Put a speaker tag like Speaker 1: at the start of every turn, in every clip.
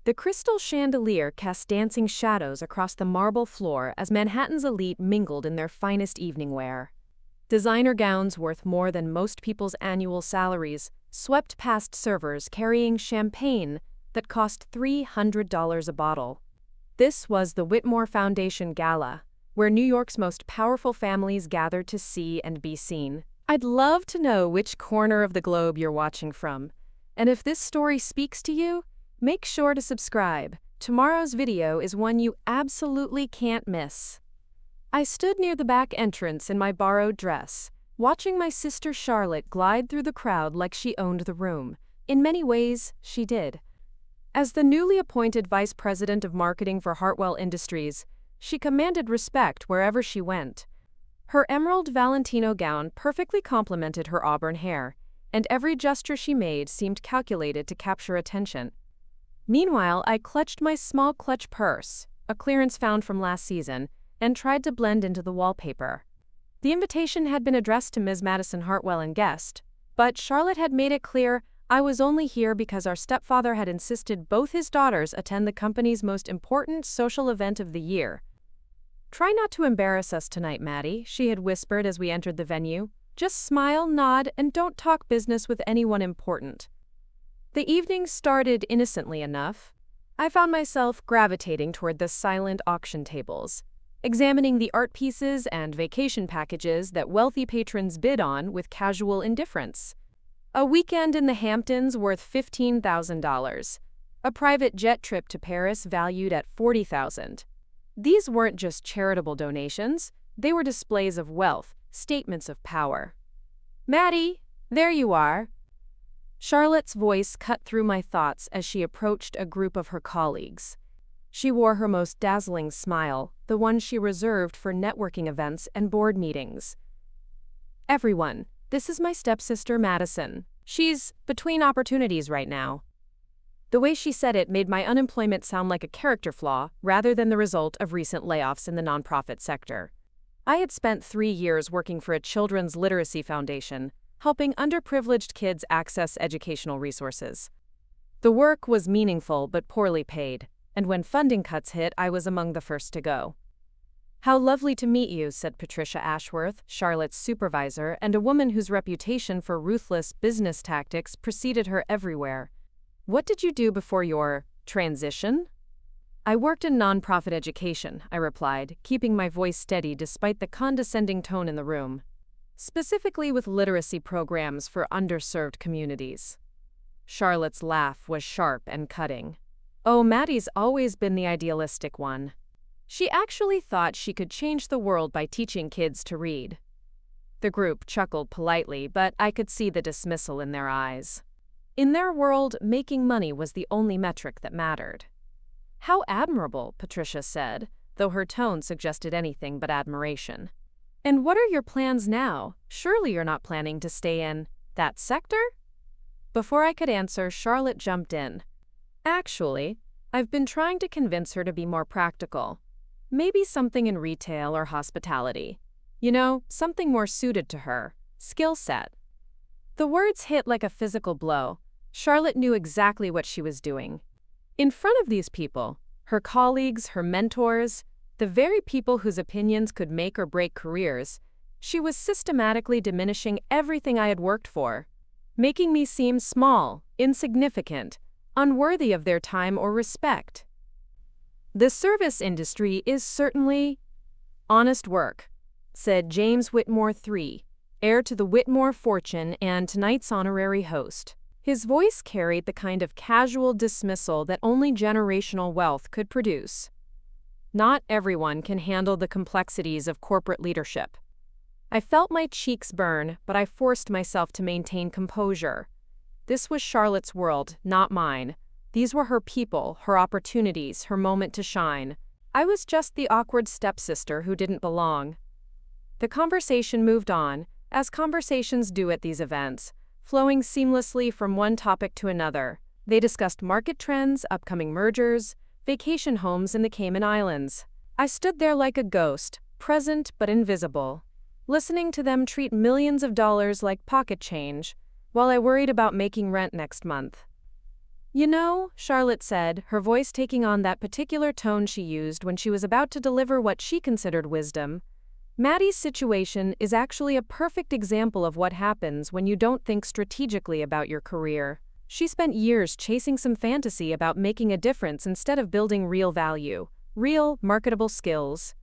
Speaker 1: The crystal chandelier cast dancing shadows across the marble floor as Manhattan's elite mingled in their finest evening wear. Designer gowns worth more than most people's annual salaries swept past servers carrying champagne that cost $300 a bottle. This was the Whitmore Foundation Gala, where New York's most powerful families gathered to see and be seen. I'd love to know which corner of the globe you're watching from. And if this story speaks to you, make sure to subscribe. Tomorrow's video is one you absolutely can't miss. I stood near the back entrance in my borrowed dress, watching my sister Charlotte glide through the crowd like she owned the room. In many ways, she did. As the newly appointed vice president of marketing for Hartwell Industries, she commanded respect wherever she went. Her emerald Valentino gown perfectly complemented her auburn hair, and every gesture she made seemed calculated to capture attention. Meanwhile, I clutched my small clutch purse, a clearance found from last season, and tried to blend into the wallpaper. The invitation had been addressed to Ms. Madison Hartwell and guest, but Charlotte had made it clear I was only here because our stepfather had insisted both his daughters attend the company's most important social event of the year. "Try not to embarrass us tonight, Maddie," she had whispered as we entered the venue. "Just smile, nod, and don't talk business with anyone important." The evening started innocently enough. I found myself gravitating toward the silent auction tables, examining the art pieces and vacation packages that wealthy patrons bid on with casual indifference. A weekend in the Hamptons worth $15,000. A private jet trip to Paris valued at $40,000. These weren't just charitable donations, they were displays of wealth, statements of power. "Maddie, there you are." Charlotte's voice cut through my thoughts as she approached a group of her colleagues. She wore her most dazzling smile, the one she reserved for networking events and board meetings. "Everyone, this is my stepsister Madison. She's between opportunities right now." The way she said it made my unemployment sound like a character flaw rather than the result of recent layoffs in the nonprofit sector. I had spent 3 years working for a children's literacy foundation, helping underprivileged kids access educational resources. The work was meaningful but poorly paid, and when funding cuts hit, I was among the first to go. "How lovely to meet you," said Patricia Ashworth, Charlotte's supervisor and a woman whose reputation for ruthless business tactics preceded her everywhere. "What did you do before your transition?" "I worked in nonprofit education," I replied, keeping my voice steady despite the condescending tone in the room. "Specifically with literacy programs for underserved communities." Charlotte's laugh was sharp and cutting. "Oh, Maddie's always been the idealistic one. She actually thought she could change the world by teaching kids to read." The group chuckled politely, but I could see the dismissal in their eyes. In their world, making money was the only metric that mattered. "How admirable," Patricia said, though her tone suggested anything but admiration. "And what are your plans now? Surely you're not planning to stay in that sector?" Before I could answer, Charlotte jumped in. "Actually, I've been trying to convince her to be more practical. Maybe something in retail or hospitality. You know, something more suited to her skill set." The words hit like a physical blow. Charlotte knew exactly what she was doing. In front of these people, her colleagues, her mentors, the very people whose opinions could make or break careers, she was systematically diminishing everything I had worked for, making me seem small, insignificant, unworthy of their time or respect. "The service industry is certainly honest work," said James Whitmore III, heir to the Whitmore fortune and tonight's honorary host. His voice carried the kind of casual dismissal that only generational wealth could produce. "Not everyone can handle the complexities of corporate leadership." I felt my cheeks burn, but I forced myself to maintain composure. This was Charlotte's world, not mine. These were her people, her opportunities, her moment to shine. I was just the awkward stepsister who didn't belong. The conversation moved on, as conversations do at these events, flowing seamlessly from one topic to another. They discussed market trends, upcoming mergers, vacation homes in the Cayman Islands. I stood there like a ghost, present but invisible, listening to them treat millions of dollars like pocket change, while I worried about making rent next month. You know, Charlotte said, her voice taking on that particular tone she used when she was about to deliver what she considered wisdom. Maddie's situation is actually a perfect example of what happens when you don't think strategically about your career. She spent years chasing some fantasy about making a difference instead of building real value, real, marketable skills.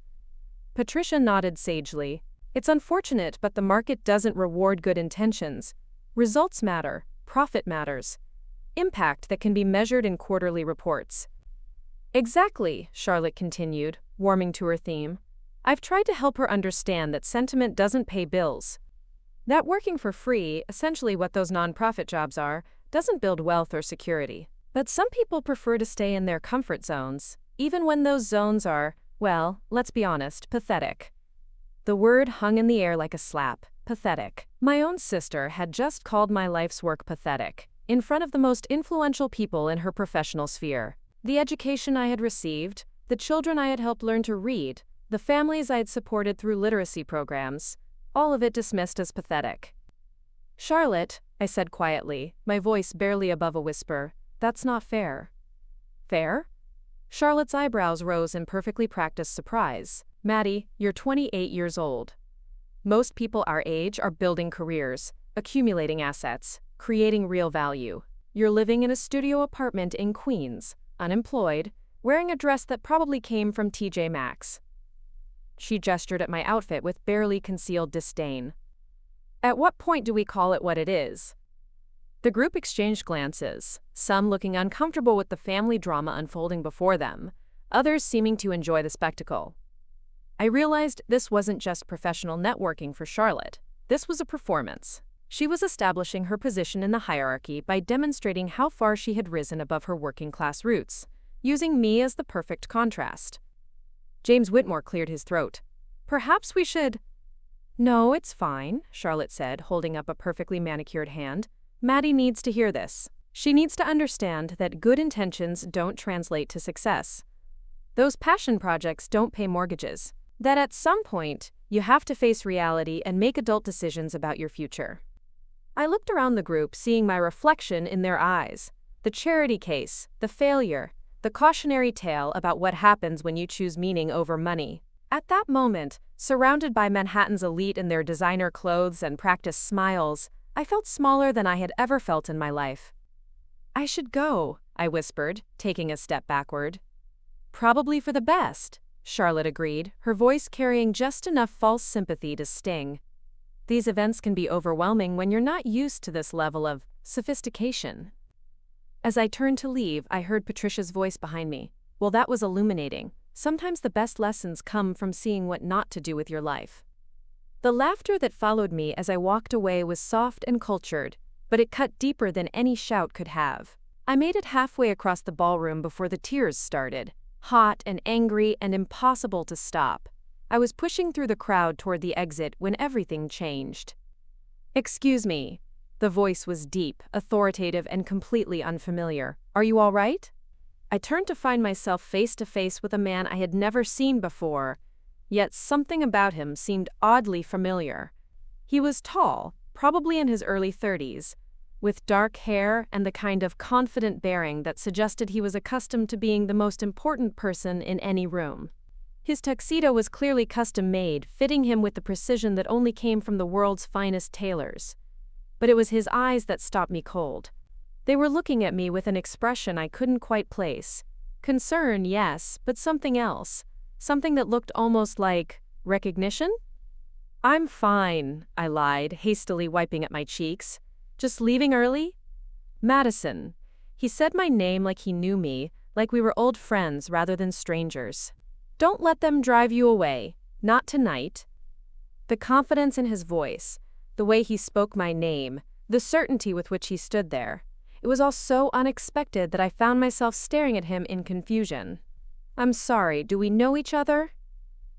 Speaker 1: Patricia nodded sagely. It's unfortunate, but the market doesn't reward good intentions. Results matter, profit matters. Impact that can be measured in quarterly reports. Exactly, Charlotte continued, warming to her theme. I've tried to help her understand that sentiment doesn't pay bills. That working for free, essentially what those nonprofit jobs are, doesn't build wealth or security. But some people prefer to stay in their comfort zones, even when those zones are, well, let's be honest, pathetic. The word hung in the air like a slap. Pathetic. My own sister had just called my life's work pathetic, in front of the most influential people in her professional sphere. The education I had received, the children I had helped learn to read, the families I had supported through literacy programs, all of it dismissed as pathetic. Charlotte, I said quietly, my voice barely above a whisper, that's not fair. Fair? Charlotte's eyebrows rose in perfectly practiced surprise. Maddie, you're 28 years old. Most people our age are building careers, accumulating assets, creating real value. You're living in a studio apartment in Queens, unemployed, wearing a dress that probably came from TJ Maxx. She gestured at my outfit with barely concealed disdain. At what point do we call it what it is? The group exchanged glances, some looking uncomfortable with the family drama unfolding before them, others seeming to enjoy the spectacle. I realized this wasn't just professional networking for Charlotte. This was a performance. She was establishing her position in the hierarchy by demonstrating how far she had risen above her working-class roots, using me as the perfect contrast. James Whitmore cleared his throat. Perhaps we should… No, it's fine, Charlotte said, holding up a perfectly manicured hand. Maddie needs to hear this. She needs to understand that good intentions don't translate to success. Those passion projects don't pay mortgages. That at some point, you have to face reality and make adult decisions about your future. I looked around the group, seeing my reflection in their eyes. The charity case, the failure, the cautionary tale about what happens when you choose meaning over money. At that moment, surrounded by Manhattan's elite in their designer clothes and practiced smiles, I felt smaller than I had ever felt in my life. I should go, I whispered, taking a step backward. Probably for the best, Charlotte agreed, her voice carrying just enough false sympathy to sting. These events can be overwhelming when you're not used to this level of sophistication. As I turned to leave, I heard Patricia's voice behind me. Well, that was illuminating. Sometimes the best lessons come from seeing what not to do with your life. The laughter that followed me as I walked away was soft and cultured, but it cut deeper than any shout could have. I made it halfway across the ballroom before the tears started, hot and angry and impossible to stop. I was pushing through the crowd toward the exit when everything changed. Excuse me. The voice was deep, authoritative, and completely unfamiliar. Are you all right? I turned to find myself face to face with a man I had never seen before, yet something about him seemed oddly familiar. He was tall, probably in his early 30s, with dark hair and the kind of confident bearing that suggested he was accustomed to being the most important person in any room. His tuxedo was clearly custom-made, fitting him with the precision that only came from the world's finest tailors. But it was his eyes that stopped me cold. They were looking at me with an expression I couldn't quite place. Concern, yes, but something else. Something that looked almost like recognition? I'm fine, I lied, hastily wiping at my cheeks. Just leaving early? Madison. He said my name like he knew me, like we were old friends rather than strangers. Don't let them drive you away. Not tonight. The confidence in his voice, the way he spoke my name, the certainty with which he stood there. It was all so unexpected that I found myself staring at him in confusion. I'm sorry, do we know each other?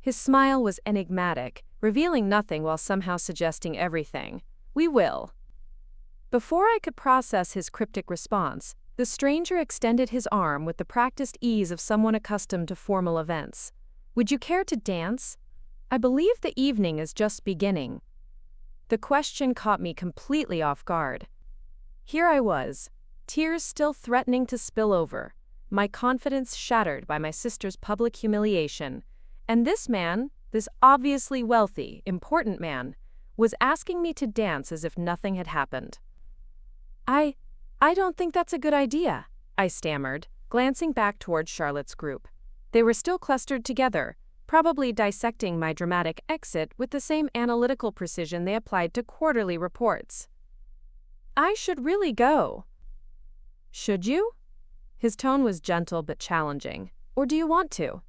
Speaker 1: His smile was enigmatic, revealing nothing while somehow suggesting everything. We will. Before I could process his cryptic response, the stranger extended his arm with the practiced ease of someone accustomed to formal events. Would you care to dance? I believe the evening is just beginning. The question caught me completely off guard. Here I was, tears still threatening to spill over, my confidence shattered by my sister's public humiliation. And this man, this obviously wealthy, important man, was asking me to dance as if nothing had happened. I don't think that's a good idea, I stammered, glancing back toward Charlotte's group. They were still clustered together, probably dissecting my dramatic exit with the same analytical precision they applied to quarterly reports. I should really go. Should you? His tone was gentle but challenging. Or do you want to?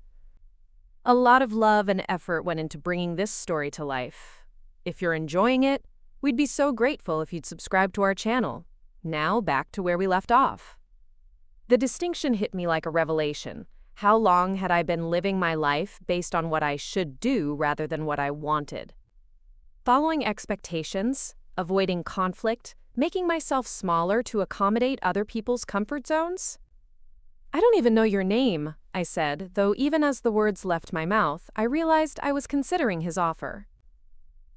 Speaker 1: A lot of love and effort went into bringing this story to life. If you're enjoying it, we'd be so grateful if you'd subscribe to our channel. Now back to where we left off. The distinction hit me like a revelation. How long had I been living my life based on what I should do rather than what I wanted? Following expectations, avoiding conflict, making myself smaller to accommodate other people's comfort zones? I don't even know your name, I said, though even as the words left my mouth, I realized I was considering his offer.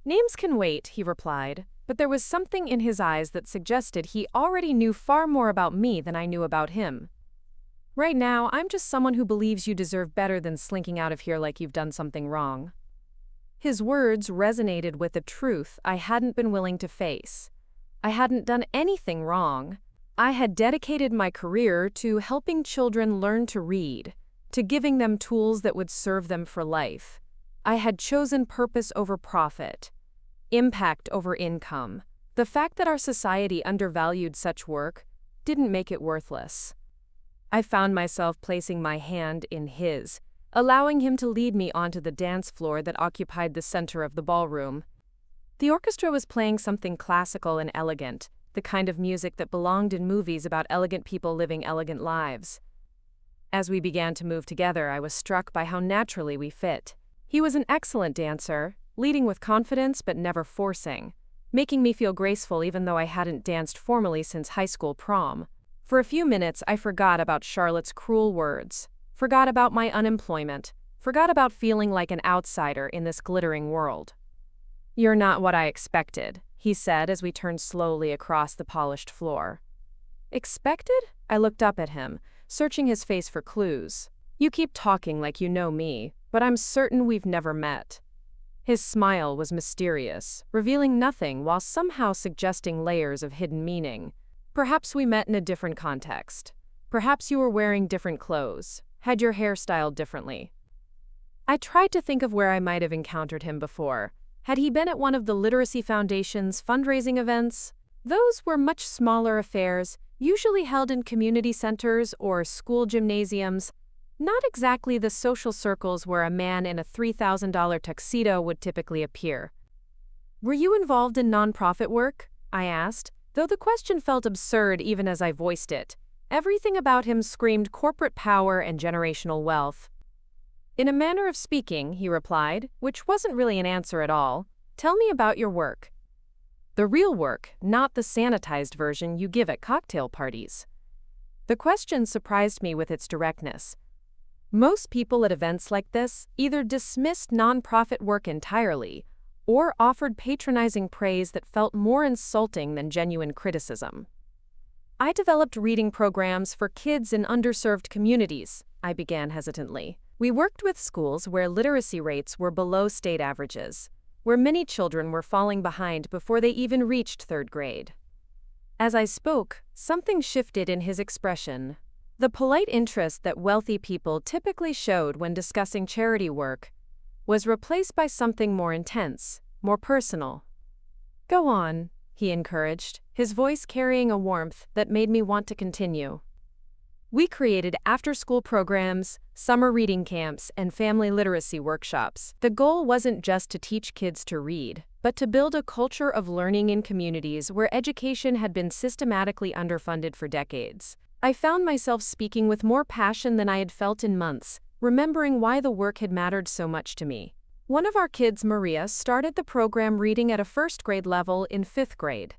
Speaker 1: Names can wait, he replied, but there was something in his eyes that suggested he already knew far more about me than I knew about him. Right now, I'm just someone who believes you deserve better than slinking out of here like you've done something wrong. His words resonated with a truth I hadn't been willing to face. I hadn't done anything wrong. I had dedicated my career to helping children learn to read, to giving them tools that would serve them for life. I had chosen purpose over profit, impact over income. The fact that our society undervalued such work didn't make it worthless. I found myself placing my hand in his, allowing him to lead me onto the dance floor that occupied the center of the ballroom. The orchestra was playing something classical and elegant, the kind of music that belonged in movies about elegant people living elegant lives. As we began to move together, I was struck by how naturally we fit. He was an excellent dancer, leading with confidence but never forcing, making me feel graceful even though I hadn't danced formally since high school prom. For a few minutes, I forgot about Charlotte's cruel words, forgot about my unemployment, forgot about feeling like an outsider in this glittering world. You're not what I expected, he said as we turned slowly across the polished floor. Expected? I looked up at him, searching his face for clues. You keep talking like you know me, but I'm certain we've never met. His smile was mysterious, revealing nothing while somehow suggesting layers of hidden meaning. Perhaps we met in a different context. Perhaps you were wearing different clothes, had your hair styled differently. I tried to think of where I might have encountered him before. Had he been at one of the Literacy Foundation's fundraising events? Those were much smaller affairs, usually held in community centers or school gymnasiums, not exactly the social circles where a man in a $3,000 tuxedo would typically appear. Were you involved in nonprofit work? I asked, though the question felt absurd even as I voiced it. Everything about him screamed corporate power and generational wealth. In a manner of speaking, he replied, which wasn't really an answer at all. Tell me about your work. The real work, not the sanitized version you give at cocktail parties. The question surprised me with its directness. Most people at events like this either dismissed nonprofit work entirely or offered patronizing praise that felt more insulting than genuine criticism. I developed reading programs for kids in underserved communities, I began hesitantly. We worked with schools where literacy rates were below state averages, where many children were falling behind before they even reached third grade. As I spoke, something shifted in his expression. The polite interest that wealthy people typically showed when discussing charity work was replaced by something more intense, more personal. Go on, he encouraged, his voice carrying a warmth that made me want to continue. We created after-school programs, summer reading camps, and family literacy workshops. The goal wasn't just to teach kids to read, but to build a culture of learning in communities where education had been systematically underfunded for decades. I found myself speaking with more passion than I had felt in months, remembering why the work had mattered so much to me. One of our kids, Maria, started the program reading at a first-grade level in 5th grade.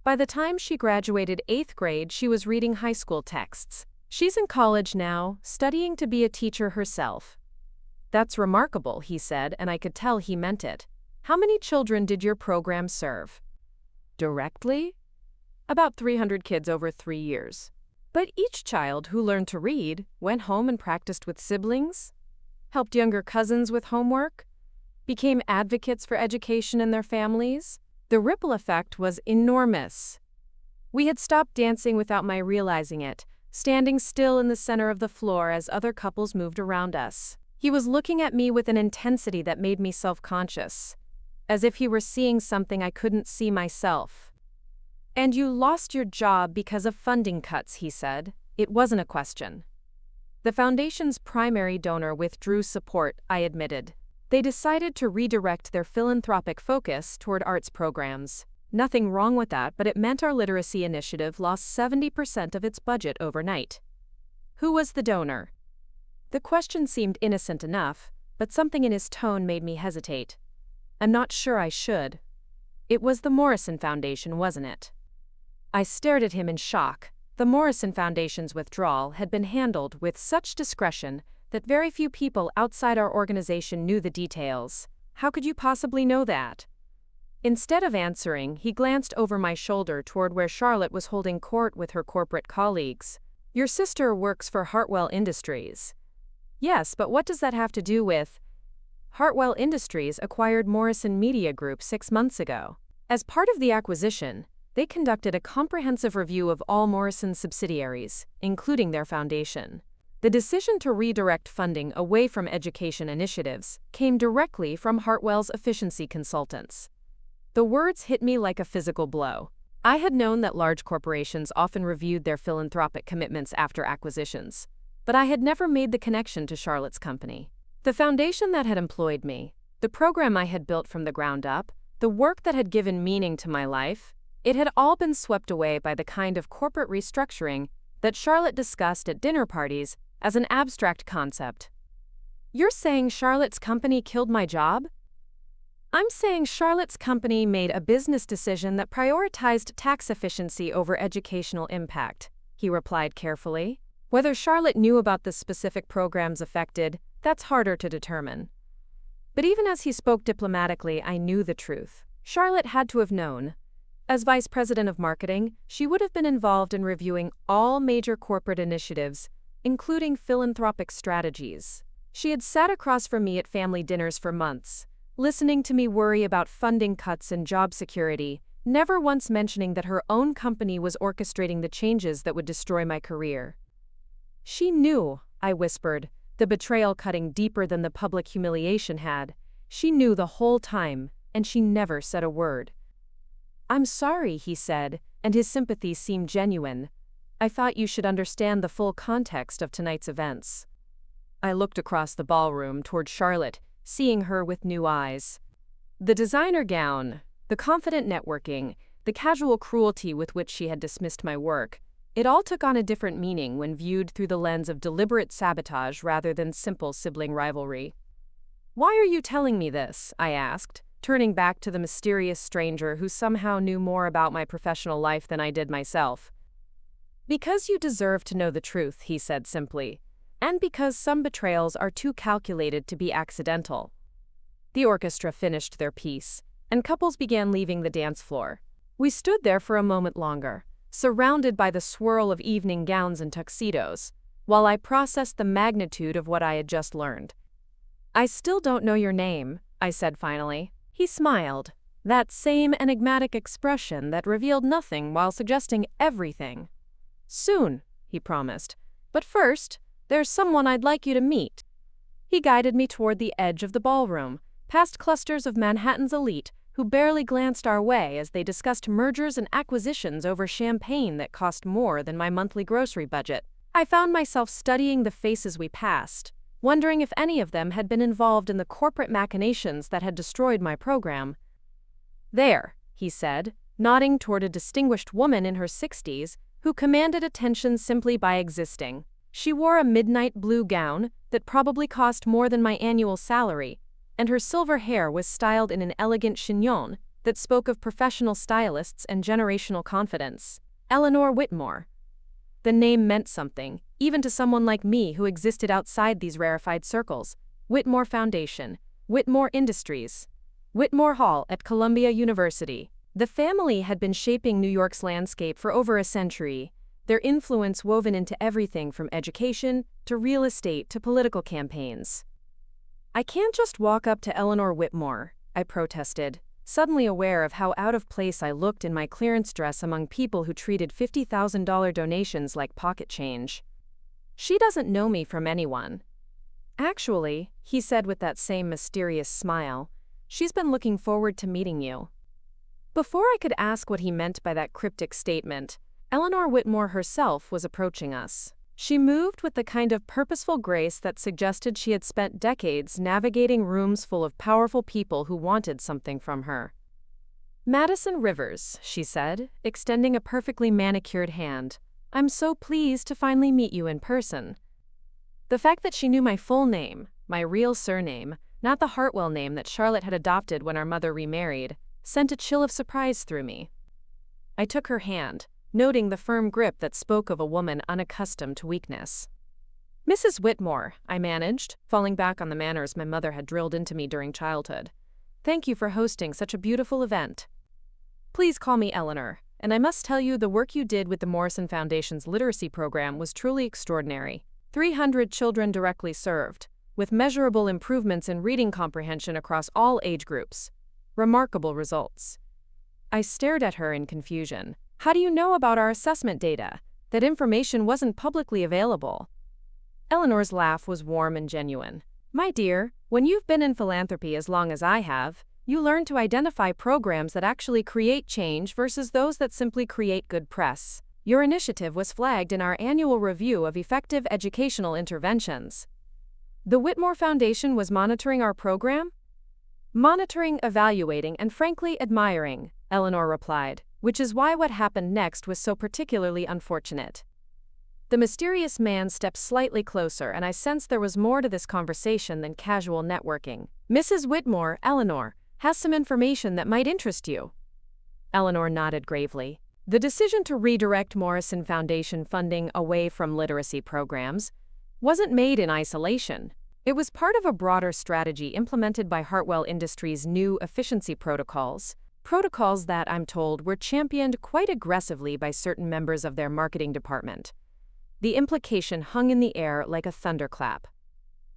Speaker 1: By the time she graduated 8th grade, she was reading high school texts. She's in college now, studying to be a teacher herself. That's remarkable, he said, and I could tell he meant it. How many children did your program serve? Directly? About 300 kids over 3 years. But each child who learned to read went home and practiced with siblings, helped younger cousins with homework, became advocates for education in their families. The ripple effect was enormous. We had stopped dancing without my realizing it, standing still in the center of the floor as other couples moved around us. He was looking at me with an intensity that made me self-conscious, as if he were seeing something I couldn't see myself. "And you lost your job because of funding cuts," he said. It wasn't a question. The foundation's primary donor withdrew support, I admitted. They decided to redirect their philanthropic focus toward arts programs. Nothing wrong with that, but it meant our literacy initiative lost 70% of its budget overnight. Who was the donor? The question seemed innocent enough, but something in his tone made me hesitate. I'm not sure I should. It was the Morrison Foundation, wasn't it? I stared at him in shock. The Morrison Foundation's withdrawal had been handled with such discretion that very few people outside our organization knew the details. How could you possibly know that? Instead of answering, he glanced over my shoulder toward where Charlotte was holding court with her corporate colleagues. "Your sister works for Hartwell Industries." "Yes, but what does that have to do with—" "Hartwell Industries acquired Morrison Media Group 6 months ago. As part of the acquisition, they conducted a comprehensive review of all Morrison subsidiaries, including their foundation. The decision to redirect funding away from education initiatives came directly from Hartwell's efficiency consultants." The words hit me like a physical blow. I had known that large corporations often reviewed their philanthropic commitments after acquisitions, but I had never made the connection to Charlotte's company. The foundation that had employed me, the program I had built from the ground up, the work that had given meaning to my life, it had all been swept away by the kind of corporate restructuring that Charlotte discussed at dinner parties as an abstract concept. "You're saying Charlotte's company killed my job?" "I'm saying Charlotte's company made a business decision that prioritized tax efficiency over educational impact," he replied carefully. Whether Charlotte knew about the specific programs affected, that's harder to determine. But even as he spoke diplomatically, I knew the truth. Charlotte had to have known. As vice president of marketing, she would have been involved in reviewing all major corporate initiatives, including philanthropic strategies. She had sat across from me at family dinners for months, listening to me worry about funding cuts and job security, never once mentioning that her own company was orchestrating the changes that would destroy my career. "She knew," I whispered, the betrayal cutting deeper than the public humiliation had. "She knew the whole time, and she never said a word." "I'm sorry," he said, and his sympathy seemed genuine. "I thought you should understand the full context of tonight's events." I looked across the ballroom toward Charlotte, seeing her with new eyes. The designer gown, the confident networking, the casual cruelty with which she had dismissed my work, it all took on a different meaning when viewed through the lens of deliberate sabotage rather than simple sibling rivalry. "Why are you telling me this?" I asked, turning back to the mysterious stranger who somehow knew more about my professional life than I did myself. "Because you deserve to know the truth," he said simply, "and because some betrayals are too calculated to be accidental." The orchestra finished their piece, and couples began leaving the dance floor. We stood there for a moment longer, surrounded by the swirl of evening gowns and tuxedos, while I processed the magnitude of what I had just learned. "I still don't know your name," I said finally. He smiled, that same enigmatic expression that revealed nothing while suggesting everything. "Soon," he promised. "But first, there's someone I'd like you to meet." He guided me toward the edge of the ballroom, past clusters of Manhattan's elite who barely glanced our way as they discussed mergers and acquisitions over champagne that cost more than my monthly grocery budget. I found myself studying the faces we passed, wondering if any of them had been involved in the corporate machinations that had destroyed my program. "There," he said, nodding toward a distinguished woman in her 60s who commanded attention simply by existing. She wore a midnight blue gown that probably cost more than my annual salary, and her silver hair was styled in an elegant chignon that spoke of professional stylists and generational confidence. Eleanor Whitmore. The name meant something, even to someone like me who existed outside these rarefied circles. Whitmore Foundation, Whitmore Industries, Whitmore Hall at Columbia University. The family had been shaping New York's landscape for over a century, their influence woven into everything from education to real estate to political campaigns. "I can't just walk up to Eleanor Whitmore," I protested, suddenly aware of how out of place I looked in my clearance dress among people who treated $50,000 donations like pocket change. "She doesn't know me from anyone." "Actually," he said with that same mysterious smile, "she's been looking forward to meeting you." Before I could ask what he meant by that cryptic statement, Eleanor Whitmore herself was approaching us. She moved with the kind of purposeful grace that suggested she had spent decades navigating rooms full of powerful people who wanted something from her. "Madison Rivers," she said, extending a perfectly manicured hand. "I'm so pleased to finally meet you in person." The fact that she knew my full name, my real surname, not the Hartwell name that Charlotte had adopted when our mother remarried, sent a chill of surprise through me. I took her hand, noting the firm grip that spoke of a woman unaccustomed to weakness. "Mrs. Whitmore," I managed, falling back on the manners my mother had drilled into me during childhood. "Thank you for hosting such a beautiful event." "Please call me Eleanor, and I must tell you the work you did with the Morrison Foundation's literacy program was truly extraordinary. 300 children directly served, with measurable improvements in reading comprehension across all age groups. Remarkable results." I stared at her in confusion. "How do you know about our assessment data? That information wasn't publicly available." Eleanor's laugh was warm and genuine. "My dear, when you've been in philanthropy as long as I have, you learn to identify programs that actually create change versus those that simply create good press. Your initiative was flagged in our annual review of effective educational interventions." "The Whitmore Foundation was monitoring our program?" "Monitoring, evaluating, and frankly admiring," Eleanor replied, "which is why what happened next was so particularly unfortunate." The mysterious man stepped slightly closer, and I sensed there was more to this conversation than casual networking. "Mrs. Whitmore, Eleanor, has some information that might interest you." Eleanor nodded gravely. "The decision to redirect Morrison Foundation funding away from literacy programs wasn't made in isolation. It was part of a broader strategy implemented by Hartwell Industries' new efficiency protocols that, I'm told, were championed quite aggressively by certain members of their marketing department. The implication hung in the air like a thunderclap.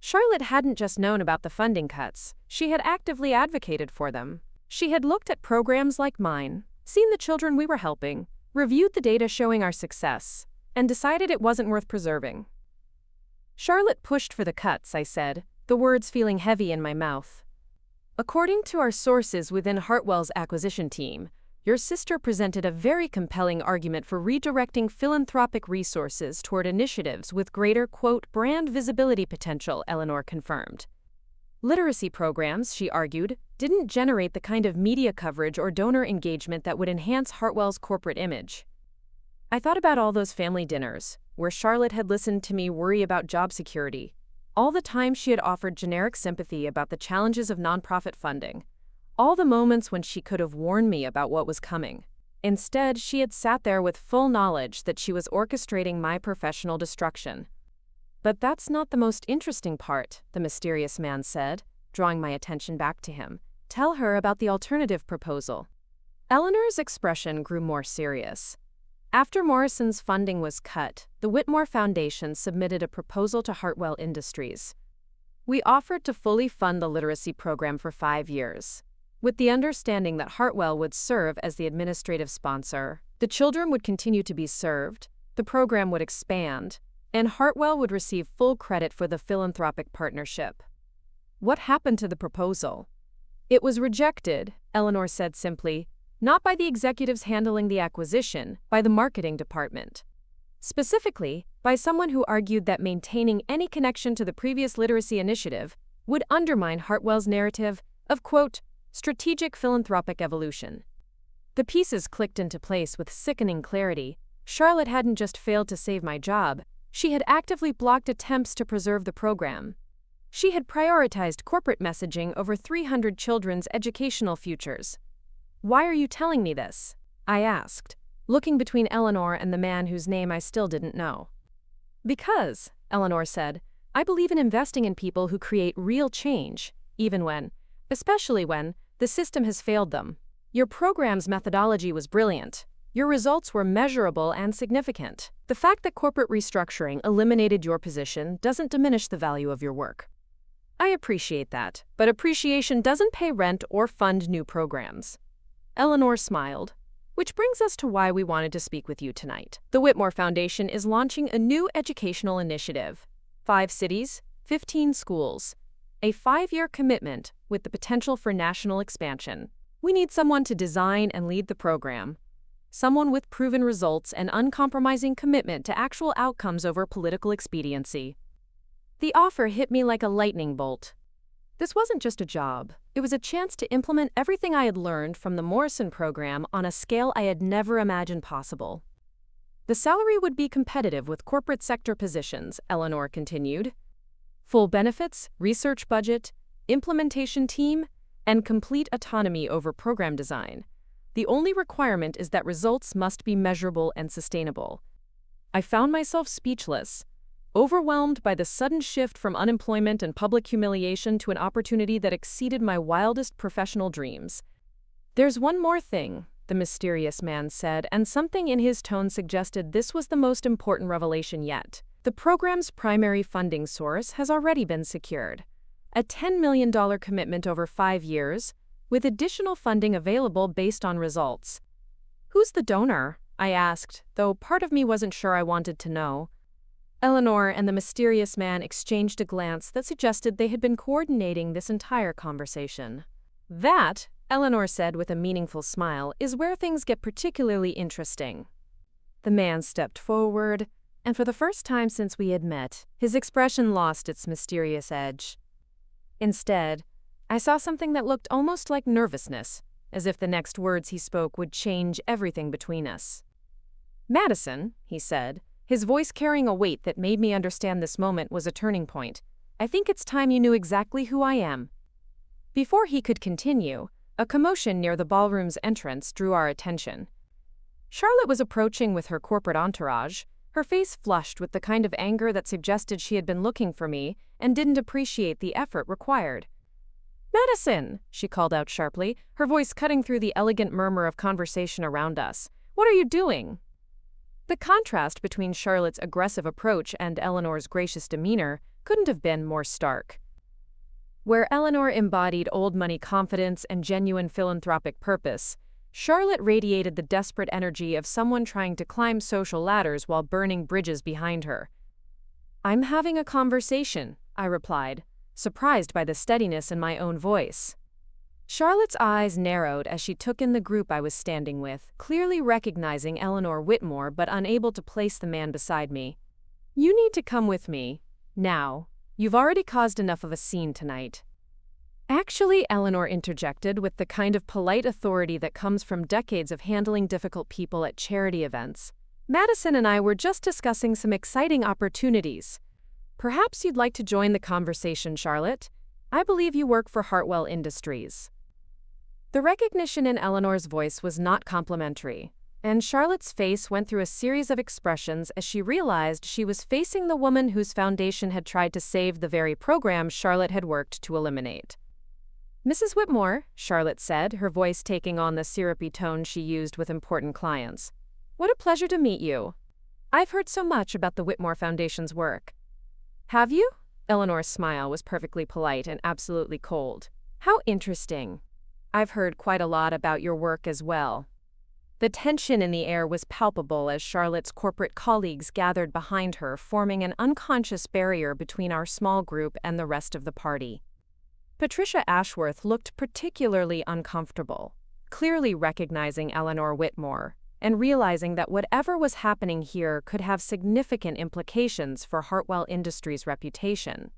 Speaker 1: Charlotte hadn't just known about the funding cuts, she had actively advocated for them. She had looked at programs like mine, seen the children we were helping, reviewed the data showing our success, and decided it wasn't worth preserving. "Charlotte pushed for the cuts," I said, the words feeling heavy in my mouth. "According to our sources within Hartwell's acquisition team, your sister presented a very compelling argument for redirecting philanthropic resources toward initiatives with greater, quote, brand visibility potential," Eleanor confirmed. "Literacy programs," she argued, "didn't generate the kind of media coverage or donor engagement that would enhance Hartwell's corporate image." I thought about all those family dinners, where Charlotte had listened to me worry about job security, all the time she had offered generic sympathy about the challenges of nonprofit funding, all the moments when she could have warned me about what was coming. Instead, she had sat there with full knowledge that she was orchestrating my professional destruction. "But that's not the most interesting part," the mysterious man said, drawing my attention back to him. "Tell her about the alternative proposal." Eleanor's expression grew more serious. After Morrison's funding was cut, the Whitmore Foundation submitted a proposal to Hartwell Industries. We offered to fully fund the literacy program for 5 years, with the understanding that Hartwell would serve as the administrative sponsor. The children would continue to be served, the program would expand, and Hartwell would receive full credit for the philanthropic partnership. What happened to the proposal? "It was rejected," Eleanor said simply, "not by the executives handling the acquisition, by the marketing department. Specifically, by someone who argued that maintaining any connection to the previous literacy initiative would undermine Hartwell's narrative of, quote, strategic philanthropic evolution." The pieces clicked into place with sickening clarity. Charlotte hadn't just failed to save my job, she had actively blocked attempts to preserve the program. She had prioritized corporate messaging over 300 children's educational futures. "Why are you telling me this?" I asked, looking between Eleanor and the man whose name I still didn't know. "Because," Eleanor said, "I believe in investing in people who create real change, even when, especially when, the system has failed them." Your program's methodology was brilliant. Your results were measurable and significant. The fact that corporate restructuring eliminated your position doesn't diminish the value of your work. I appreciate that, but appreciation doesn't pay rent or fund new programs. Eleanor smiled, which brings us to why we wanted to speak with you tonight. The Whitmore Foundation is launching a new educational initiative. 5 cities, 15 schools. A 5-year commitment with the potential for national expansion. We need someone to design and lead the program. Someone with proven results and uncompromising commitment to actual outcomes over political expediency. The offer hit me like a lightning bolt. This wasn't just a job. It was a chance to implement everything I had learned from the Morrison program on a scale I had never imagined possible. The salary would be competitive with corporate sector positions, Eleanor continued. Full benefits, research budget, implementation team, and complete autonomy over program design. The only requirement is that results must be measurable and sustainable. I found myself speechless, overwhelmed by the sudden shift from unemployment and public humiliation to an opportunity that exceeded my wildest professional dreams. There's one more thing, the mysterious man said, and something in his tone suggested this was the most important revelation yet. The program's primary funding source has already been secured. A $10 million commitment over 5 years, with additional funding available based on results. Who's the donor? I asked, though part of me wasn't sure I wanted to know. Eleanor and the mysterious man exchanged a glance that suggested they had been coordinating this entire conversation. That, Eleanor said with a meaningful smile, is where things get particularly interesting. The man stepped forward, and for the first time since we had met, his expression lost its mysterious edge. Instead, I saw something that looked almost like nervousness, as if the next words he spoke would change everything between us. Madison, he said, his voice carrying a weight that made me understand this moment was a turning point. I think it's time you knew exactly who I am. Before he could continue, a commotion near the ballroom's entrance drew our attention. Charlotte was approaching with her corporate entourage, her face flushed with the kind of anger that suggested she had been looking for me and didn't appreciate the effort required. Madison, she called out sharply, her voice cutting through the elegant murmur of conversation around us. What are you doing? The contrast between Charlotte's aggressive approach and Eleanor's gracious demeanor couldn't have been more stark. Where Eleanor embodied old money confidence and genuine philanthropic purpose, Charlotte radiated the desperate energy of someone trying to climb social ladders while burning bridges behind her. I'm having a conversation, I replied, surprised by the steadiness in my own voice. Charlotte's eyes narrowed as she took in the group I was standing with, clearly recognizing Eleanor Whitmore but unable to place the man beside me. You need to come with me. Now. You've already caused enough of a scene tonight. Actually, Eleanor interjected with the kind of polite authority that comes from decades of handling difficult people at charity events. Madison and I were just discussing some exciting opportunities. Perhaps you'd like to join the conversation, Charlotte. I believe you work for Hartwell Industries. The recognition in Eleanor's voice was not complimentary, and Charlotte's face went through a series of expressions as she realized she was facing the woman whose foundation had tried to save the very program Charlotte had worked to eliminate. Mrs. Whitmore, Charlotte said, her voice taking on the syrupy tone she used with important clients. What a pleasure to meet you. I've heard so much about the Whitmore Foundation's work. Have you? Eleanor's smile was perfectly polite and absolutely cold. How interesting. I've heard quite a lot about your work as well. The tension in the air was palpable as Charlotte's corporate colleagues gathered behind her, forming an unconscious barrier between our small group and the rest of the party. Patricia Ashworth looked particularly uncomfortable, clearly recognizing Eleanor Whitmore, and realizing that whatever was happening here could have significant implications for Hartwell Industries' reputation.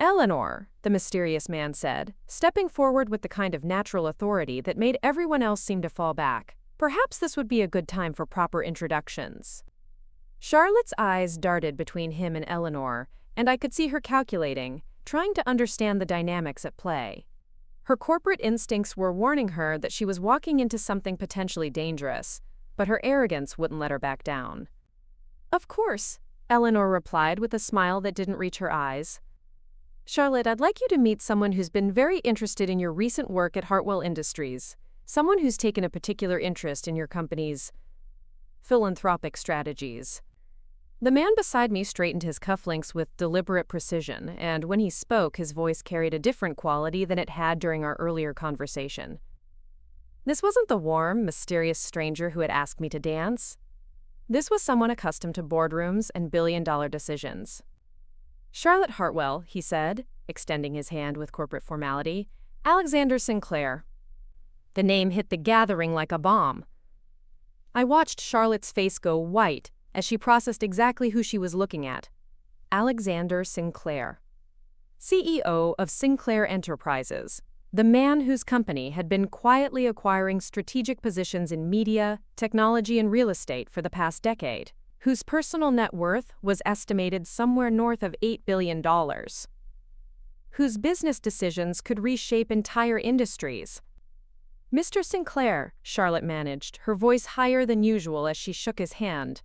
Speaker 1: Eleanor, the mysterious man said, stepping forward with the kind of natural authority that made everyone else seem to fall back. Perhaps this would be a good time for proper introductions. Charlotte's eyes darted between him and Eleanor, and I could see her calculating, trying to understand the dynamics at play. Her corporate instincts were warning her that she was walking into something potentially dangerous, but her arrogance wouldn't let her back down. Of course, Eleanor replied with a smile that didn't reach her eyes. Charlotte, I'd like you to meet someone who's been very interested in your recent work at Hartwell Industries. someone who's taken a particular interest in your company's philanthropic strategies. The man beside me straightened his cufflinks with deliberate precision, and when he spoke, his voice carried a different quality than it had during our earlier conversation. This wasn't the warm, mysterious stranger who had asked me to dance. This was someone accustomed to boardrooms and billion-dollar decisions. "Charlotte Hartwell," he said, extending his hand with corporate formality. "Alexander Sinclair." The name hit the gathering like a bomb. I watched Charlotte's face go white as she processed exactly who she was looking at. Alexander Sinclair, CEO of Sinclair Enterprises, the man whose company had been quietly acquiring strategic positions in media, technology, and real estate for the past decade, whose personal net worth was estimated somewhere north of $8 billion, whose business decisions could reshape entire industries. "Mr. Sinclair," Charlotte managed, her voice higher than usual as she shook his hand.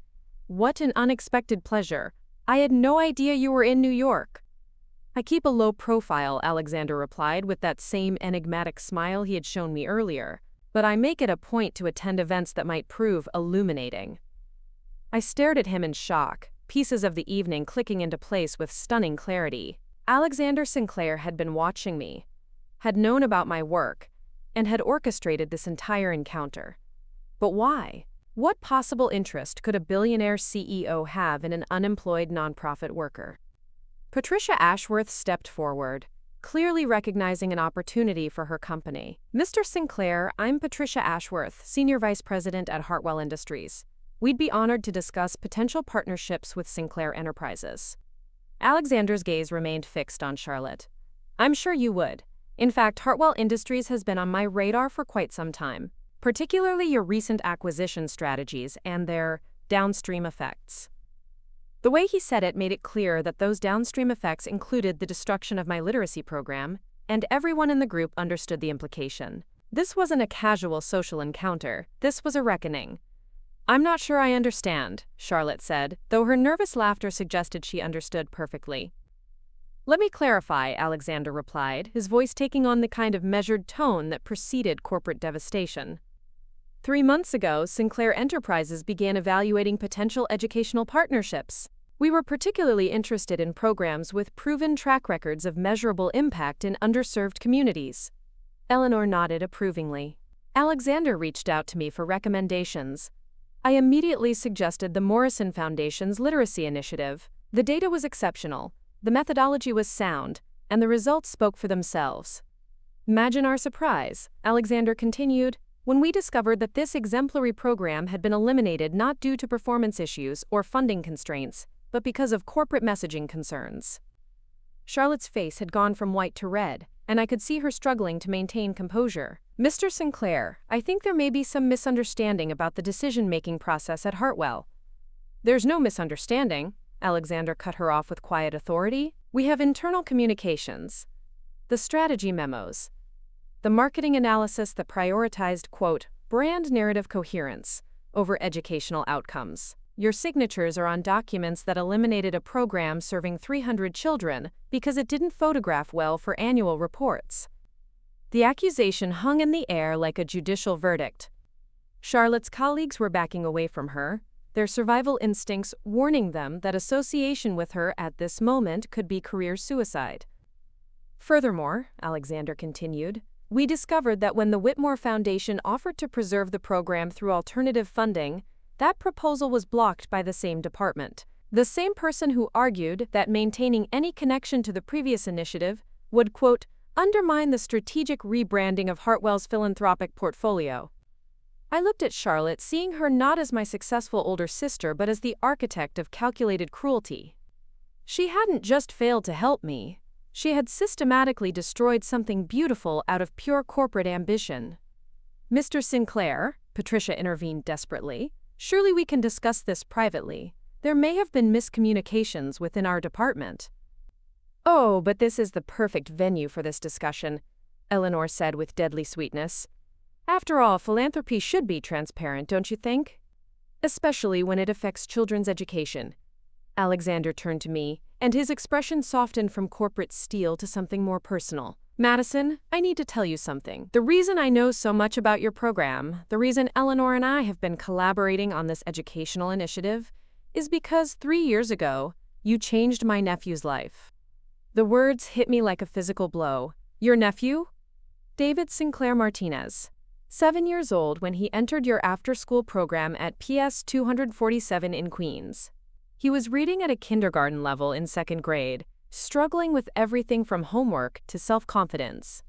Speaker 1: "What an unexpected pleasure. I had no idea you were in New York." "I keep a low profile," Alexander replied with that same enigmatic smile he had shown me earlier, "but I make it a point to attend events that might prove illuminating." I stared at him in shock, pieces of the evening clicking into place with stunning clarity. Alexander Sinclair had been watching me, had known about my work, and had orchestrated this entire encounter. But why? What possible interest could a billionaire CEO have in an unemployed nonprofit worker? Patricia Ashworth stepped forward, clearly recognizing an opportunity for her company. "Mr. Sinclair, I'm Patricia Ashworth, Senior Vice President at Hartwell Industries. We'd be honored to discuss potential partnerships with Sinclair Enterprises." Alexander's gaze remained fixed on Charlotte. "I'm sure you would. In fact, Hartwell Industries has been on my radar for quite some time, particularly your recent acquisition strategies and their downstream effects." The way he said it made it clear that those downstream effects included the destruction of my literacy program, and everyone in the group understood the implication. This wasn't a casual social encounter, this was a reckoning. "I'm not sure I understand," Charlotte said, though her nervous laughter suggested she understood perfectly. "Let me clarify," Alexander replied, his voice taking on the kind of measured tone that preceded corporate devastation. 3 months ago, Sinclair Enterprises began evaluating potential educational partnerships. We were particularly interested in programs with proven track records of measurable impact in underserved communities. Eleanor nodded approvingly. Alexander reached out to me for recommendations. I immediately suggested the Morrison Foundation's literacy initiative. The data was exceptional. The methodology was sound, and the results spoke for themselves. "Imagine our surprise," Alexander continued, "when we discovered that this exemplary program had been eliminated not due to performance issues or funding constraints, but because of corporate messaging concerns." Charlotte's face had gone from white to red, and I could see her struggling to maintain composure. "Mr. Sinclair, I think there may be some misunderstanding about the decision-making process at Hartwell." "There's no misunderstanding," Alexander cut her off with quiet authority. "We have internal communications, the strategy memos, the marketing analysis that prioritized, quote, brand narrative coherence over educational outcomes. Your signatures are on documents that eliminated a program serving 300 children because it didn't photograph well for annual reports." The accusation hung in the air like a judicial verdict. Charlotte's colleagues were backing away from her, their survival instincts warning them that association with her at this moment could be career suicide. "Furthermore," Alexander continued, "we discovered that when the Whitmore Foundation offered to preserve the program through alternative funding, that proposal was blocked by the same department. The same person who argued that maintaining any connection to the previous initiative would, quote, undermine the strategic rebranding of Hartwell's philanthropic portfolio." I looked at Charlotte, seeing her not as my successful older sister but as the architect of calculated cruelty. She hadn't just failed to help me. She had systematically destroyed something beautiful out of pure corporate ambition. "Mr. Sinclair," Patricia intervened desperately, "surely we can discuss this privately. There may have been miscommunications within our department." "Oh, but this is the perfect venue for this discussion," Eleanor said with deadly sweetness. "After all, philanthropy should be transparent, don't you think? Especially when it affects children's education." Alexander turned to me, and his expression softened from corporate steel to something more personal. Madison, I need to tell you something. The reason I know so much about your program, the reason Eleanor and I have been collaborating on this educational initiative, is because 3 years ago, you changed my nephew's life. The words hit me like a physical blow. Your nephew? David Sinclair Martinez. 7 years old when he entered your after-school program at PS 247 in Queens. He was reading at a kindergarten level in 2nd grade, struggling with everything from homework to self-confidence.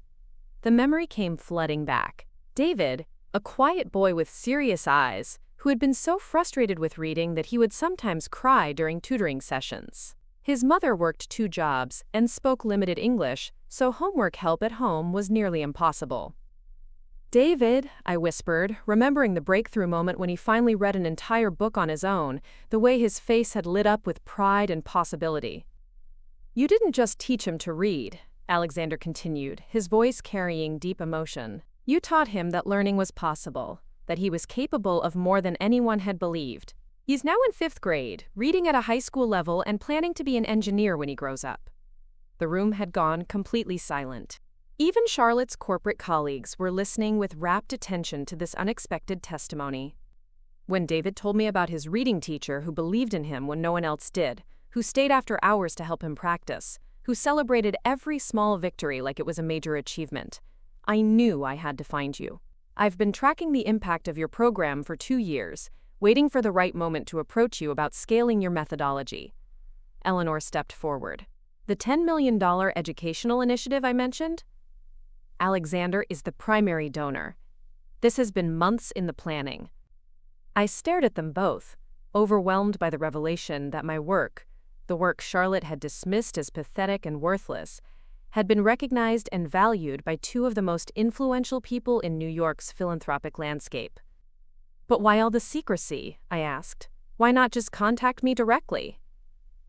Speaker 1: The memory came flooding back. David, a quiet boy with serious eyes, who had been so frustrated with reading that he would sometimes cry during tutoring sessions. His mother worked 2 jobs and spoke limited English, so homework help at home was nearly impossible. David, I whispered, remembering the breakthrough moment when he finally read an entire book on his own, the way his face had lit up with pride and possibility. You didn't just teach him to read, Alexander continued, his voice carrying deep emotion. You taught him that learning was possible, that he was capable of more than anyone had believed. He's now in 5th grade, reading at a high school level and planning to be an engineer when he grows up. The room had gone completely silent. Even Charlotte's corporate colleagues were listening with rapt attention to this unexpected testimony. When David told me about his reading teacher who believed in him when no one else did, who stayed after hours to help him practice, who celebrated every small victory like it was a major achievement, I knew I had to find you. I've been tracking the impact of your program for 2 years, waiting for the right moment to approach you about scaling your methodology. Eleanor stepped forward. The $10 million educational initiative I mentioned? Alexander is the primary donor. This has been months in the planning. I stared at them both, overwhelmed by the revelation that my work, the work Charlotte had dismissed as pathetic and worthless, had been recognized and valued by 2 of the most influential people in New York's philanthropic landscape. But why all the secrecy? I asked. Why not just contact me directly?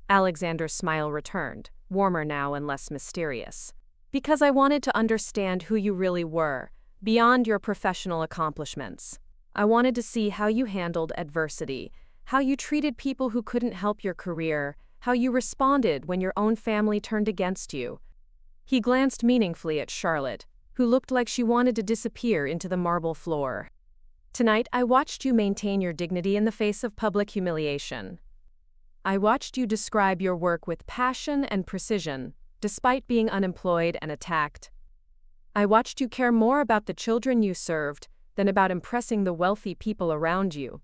Speaker 1: Alexander's smile returned, warmer now and less mysterious. Because I wanted to understand who you really were, beyond your professional accomplishments. I wanted to see how you handled adversity, how you treated people who couldn't help your career, how you responded when your own family turned against you. He glanced meaningfully at Charlotte, who looked like she wanted to disappear into the marble floor. Tonight, I watched you maintain your dignity in the face of public humiliation. I watched you describe your work with passion and precision, despite being unemployed and attacked. I watched you care more about the children you served than about impressing the wealthy people around you.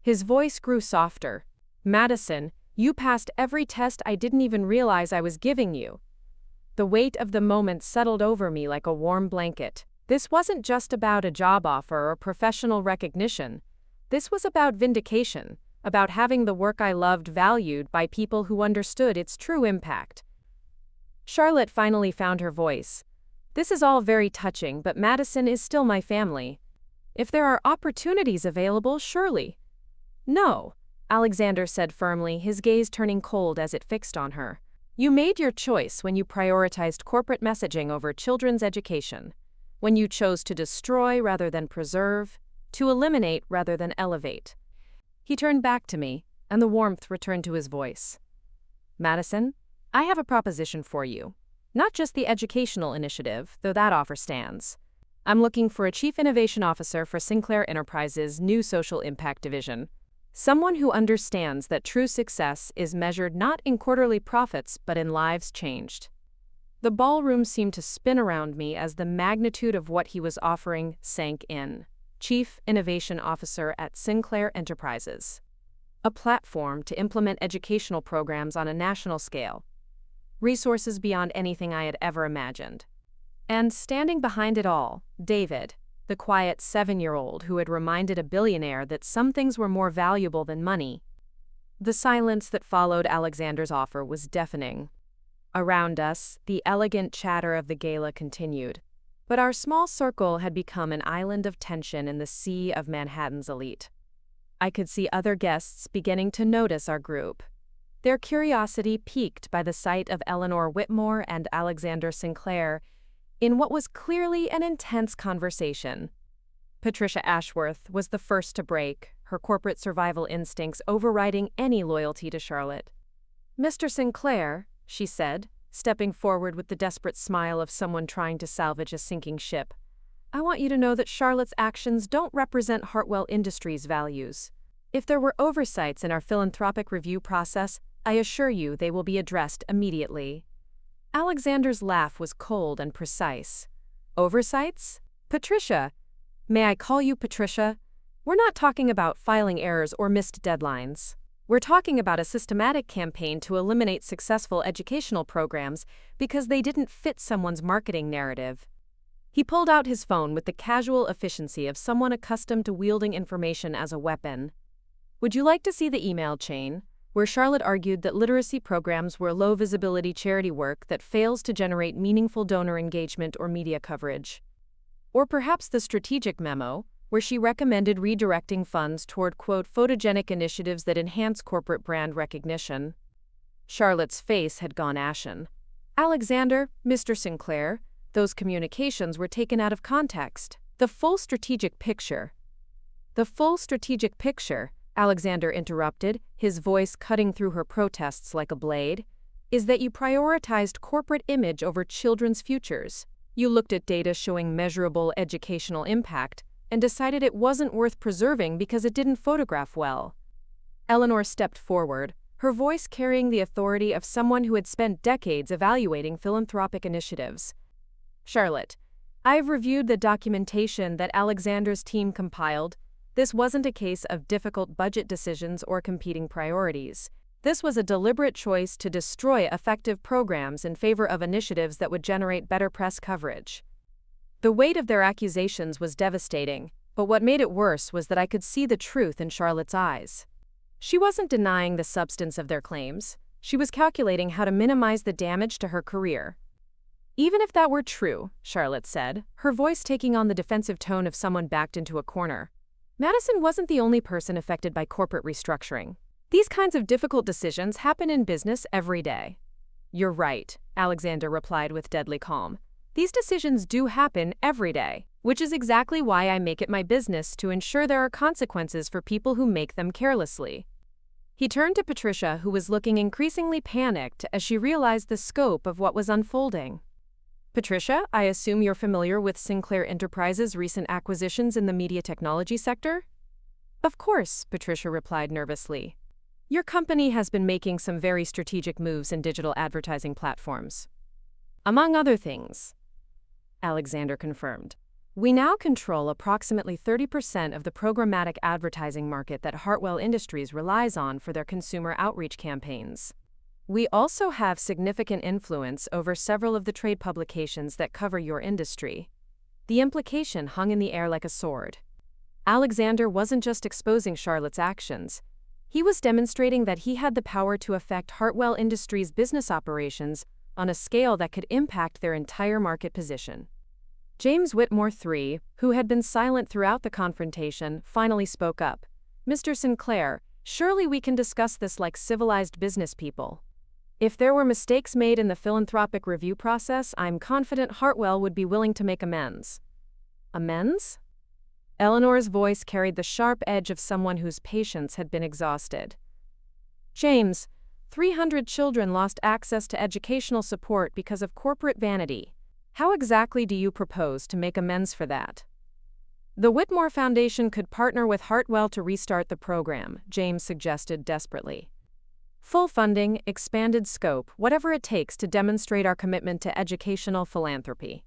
Speaker 1: His voice grew softer. Madison, you passed every test I didn't even realize I was giving you. The weight of the moment settled over me like a warm blanket. This wasn't just about a job offer or professional recognition. This was about vindication, about having the work I loved valued by people who understood its true impact. Charlotte finally found her voice. This is all very touching, but Madison is still my family. If there are opportunities available, surely. No, Alexander said firmly, his gaze turning cold as it fixed on her. You made your choice when you prioritized corporate messaging over children's education, when you chose to destroy rather than preserve, to eliminate rather than elevate. He turned back to me, and the warmth returned to his voice. Madison, I have a proposition for you. Not just the educational initiative, though that offer stands. I'm looking for a Chief Innovation Officer for Sinclair Enterprises' new social impact division. Someone who understands that true success is measured not in quarterly profits but in lives changed. The ballroom seemed to spin around me as the magnitude of what he was offering sank in. Chief Innovation Officer at Sinclair Enterprises. A platform to implement educational programs on a national scale. Resources beyond anything I had ever imagined. And standing behind it all, David, the quiet 7-year-old who had reminded a billionaire that some things were more valuable than money. The silence that followed Alexander's offer was deafening. Around us, the elegant chatter of the gala continued, but our small circle had become an island of tension in the sea of Manhattan's elite. I could see other guests beginning to notice our group. Their curiosity piqued by the sight of Eleanor Whitmore and Alexander Sinclair in what was clearly an intense conversation. Patricia Ashworth was the first to break, her corporate survival instincts overriding any loyalty to Charlotte. Mr. Sinclair, she said, stepping forward with the desperate smile of someone trying to salvage a sinking ship. "I want you to know that Charlotte's actions don't represent Hartwell Industries' values. If there were oversights in our philanthropic review process, I assure you they will be addressed immediately." Alexander's laugh was cold and precise. "Oversights? Patricia. May I call you Patricia? We're not talking about filing errors or missed deadlines. We're talking about a systematic campaign to eliminate successful educational programs because they didn't fit someone's marketing narrative." He pulled out his phone with the casual efficiency of someone accustomed to wielding information as a weapon. "Would you like to see the email chain, where Charlotte argued that literacy programs were low-visibility charity work that fails to generate meaningful donor engagement or media coverage? Or perhaps the strategic memo, where she recommended redirecting funds toward, quote, photogenic initiatives that enhance corporate brand recognition?" Charlotte's face had gone ashen. "Alexander, Mr. Sinclair, those communications were taken out of context. The full strategic picture," Alexander interrupted, his voice cutting through her protests like a blade, "is that you prioritized corporate image over children's futures. You looked at data showing measurable educational impact and decided it wasn't worth preserving because it didn't photograph well." Eleanor stepped forward, her voice carrying the authority of someone who had spent decades evaluating philanthropic initiatives. "Charlotte, I've reviewed the documentation that Alexander's team compiled. This wasn't a case of difficult budget decisions or competing priorities. This was a deliberate choice to destroy effective programs in favor of initiatives that would generate better press coverage." The weight of their accusations was devastating, but what made it worse was that I could see the truth in Charlotte's eyes. She wasn't denying the substance of their claims. She was calculating how to minimize the damage to her career. "Even if that were true," Charlotte said, her voice taking on the defensive tone of someone backed into a corner, "Madison wasn't the only person affected by corporate restructuring. These kinds of difficult decisions happen in business every day." "You're right," Alexander replied with deadly calm. "These decisions do happen every day, which is exactly why I make it my business to ensure there are consequences for people who make them carelessly." He turned to Patricia, who was looking increasingly panicked as she realized the scope of what was unfolding. "Patricia, I assume you're familiar with Sinclair Enterprises' recent acquisitions in the media technology sector?" "Of course," Patricia replied nervously. "Your company has been making some very strategic moves in digital advertising platforms." "Among other things," Alexander confirmed. "We now control approximately 30% of the programmatic advertising market that Hartwell Industries relies on for their consumer outreach campaigns. We also have significant influence over several of the trade publications that cover your industry." The implication hung in the air like a sword. Alexander wasn't just exposing Charlotte's actions. He was demonstrating that he had the power to affect Hartwell Industries' business operations on a scale that could impact their entire market position. James Whitmore III, who had been silent throughout the confrontation, finally spoke up. "Mr. Sinclair, surely we can discuss this like civilized business people. If there were mistakes made in the philanthropic review process, I'm confident Hartwell would be willing to make amends." "Amends?" Eleanor's voice carried the sharp edge of someone whose patience had been exhausted. "James, 300 children lost access to educational support because of corporate vanity. How exactly do you propose to make amends for that?" "The Whitmore Foundation could partner with Hartwell to restart the program," James suggested desperately. "Full funding, expanded scope, whatever it takes to demonstrate our commitment to educational philanthropy."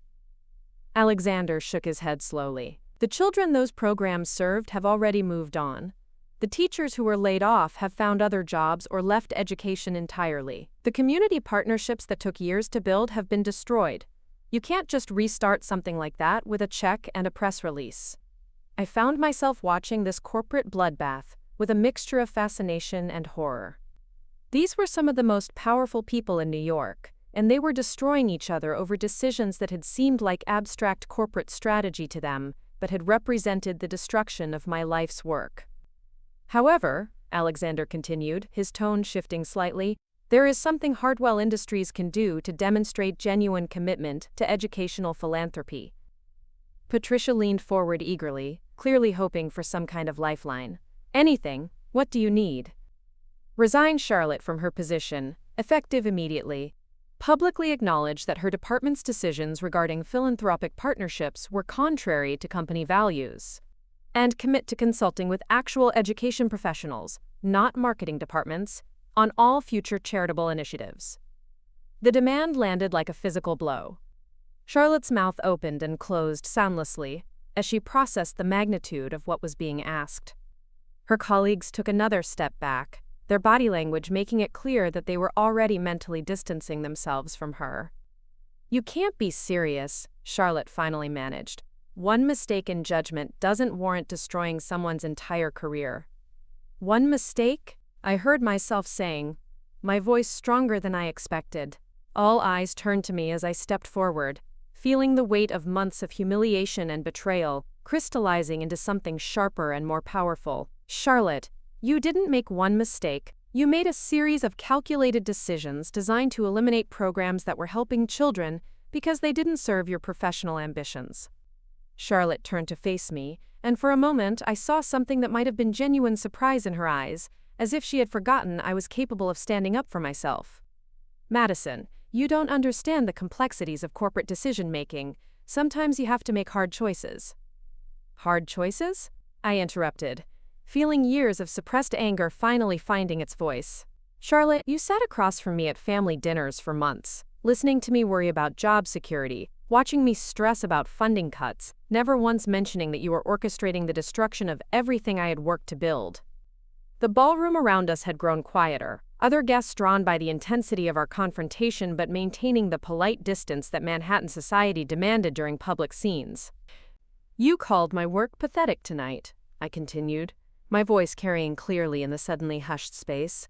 Speaker 1: Alexander shook his head slowly. "The children those programs served have already moved on. The teachers who were laid off have found other jobs or left education entirely. The community partnerships that took years to build have been destroyed. You can't just restart something like that with a check and a press release." I found myself watching this corporate bloodbath with a mixture of fascination and horror. These were some of the most powerful people in New York, and they were destroying each other over decisions that had seemed like abstract corporate strategy to them, but had represented the destruction of my life's work. "However," Alexander continued, his tone shifting slightly, "there is something Hartwell Industries can do to demonstrate genuine commitment to educational philanthropy." Patricia leaned forward eagerly, clearly hoping for some kind of lifeline. "Anything. What do you need?" "Resign Charlotte from her position, effective immediately." publicly acknowledge that her department's decisions regarding philanthropic partnerships were contrary to company values, and commit to consulting with actual education professionals, not marketing departments, on all future charitable initiatives. The demand landed like a physical blow. Charlotte's mouth opened and closed soundlessly as she processed the magnitude of what was being asked. Her colleagues took another step back, their body language making it clear that they were already mentally distancing themselves from her. "You can't be serious," Charlotte finally managed. "One mistake in judgment doesn't warrant destroying someone's entire career." "One mistake?" I heard myself saying, my voice stronger than I expected. All eyes turned to me as I stepped forward, feeling the weight of months of humiliation and betrayal crystallizing into something sharper and more powerful. "Charlotte, you didn't make one mistake. You made a series of calculated decisions designed to eliminate programs that were helping children because they didn't serve your professional ambitions." Charlotte turned to face me, and for a moment I saw something that might have been genuine surprise in her eyes, as if she had forgotten I was capable of standing up for myself. "Madison, you don't understand the complexities of corporate decision-making. Sometimes you have to make hard choices." "Hard choices?" I interrupted, feeling years of suppressed anger finally finding its voice. "Charlotte, you sat across from me at family dinners for months, listening to me worry about job security, watching me stress about funding cuts, never once mentioning that you were orchestrating the destruction of everything I had worked to build." The ballroom around us had grown quieter, other guests drawn by the intensity of our confrontation but maintaining the polite distance that Manhattan society demanded during public scenes. "You called my work pathetic tonight," I continued, my voice carrying clearly in the suddenly hushed space.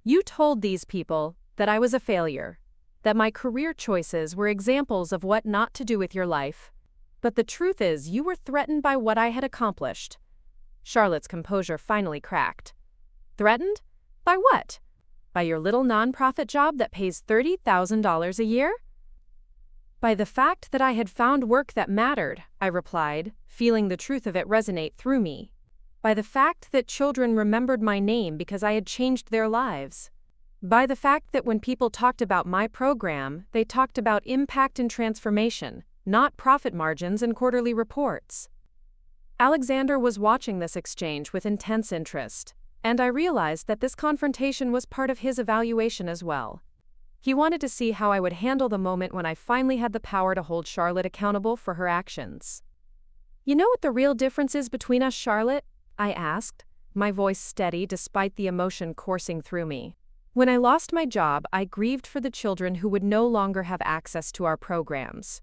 Speaker 1: "You told these people that I was a failure, that my career choices were examples of what not to do with your life. But the truth is, you were threatened by what I had accomplished." Charlotte's composure finally cracked. "Threatened? By what? By your little nonprofit job that pays $30,000 a year?" "By the fact that I had found work that mattered," I replied, feeling the truth of it resonate through me. "By the fact that children remembered my name because I had changed their lives. By the fact that when people talked about my program, they talked about impact and transformation, not profit margins and quarterly reports." Alexander was watching this exchange with intense interest, and I realized that this confrontation was part of his evaluation as well. He wanted to see how I would handle the moment when I finally had the power to hold Charlotte accountable for her actions. "You know what the real difference is between us, Charlotte?" I asked, my voice steady despite the emotion coursing through me. "When I lost my job, I grieved for the children who would no longer have access to our programs.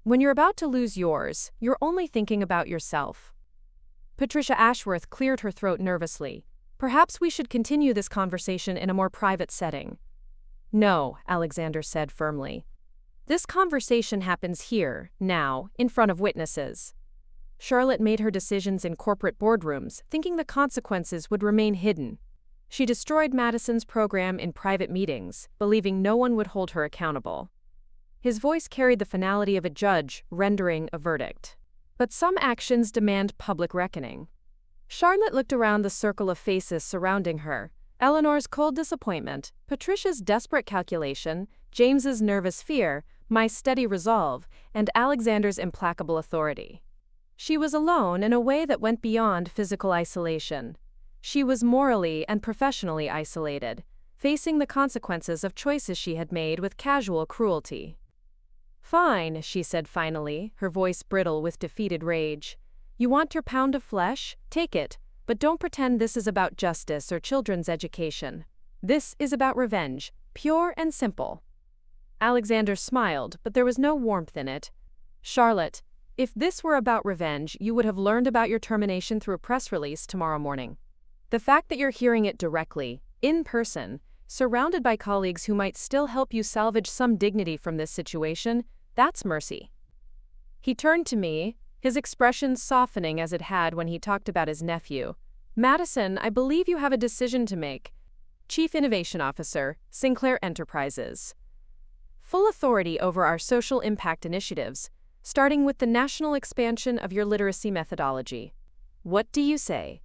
Speaker 1: When you're about to lose yours, you're only thinking about yourself." Patricia Ashworth cleared her throat nervously. "Perhaps we should continue this conversation in a more private setting." "No," Alexander said firmly. "This conversation happens here, now, in front of witnesses." Charlotte made her decisions in corporate boardrooms, thinking the consequences would remain hidden. She destroyed Madison's program in private meetings, believing no one would hold her accountable. His voice carried the finality of a judge rendering a verdict. "But some actions demand public reckoning." Charlotte looked around the circle of faces surrounding her. Eleanor's cold disappointment, Patricia's desperate calculation, James's nervous fear, my steady resolve, and Alexander's implacable authority. She was alone in a way that went beyond physical isolation. She was morally and professionally isolated, facing the consequences of choices she had made with casual cruelty. "Fine," she said finally, her voice brittle with defeated rage. "You want your pound of flesh? Take it, but don't pretend this is about justice or children's education. This is about revenge, pure and simple." Alexander smiled, but there was no warmth in it. "Charlotte, if this were about revenge, you would have learned about your termination through a press release tomorrow morning. The fact that you're hearing it directly, in person, surrounded by colleagues who might still help you salvage some dignity from this situation, that's mercy." He turned to me, his expression softening as it had when he talked about his nephew. "Madison, I believe you have a decision to make. Chief Innovation Officer, Sinclair Enterprises. Full authority over our social impact initiatives, starting with the national expansion of your literacy methodology. What do you say?"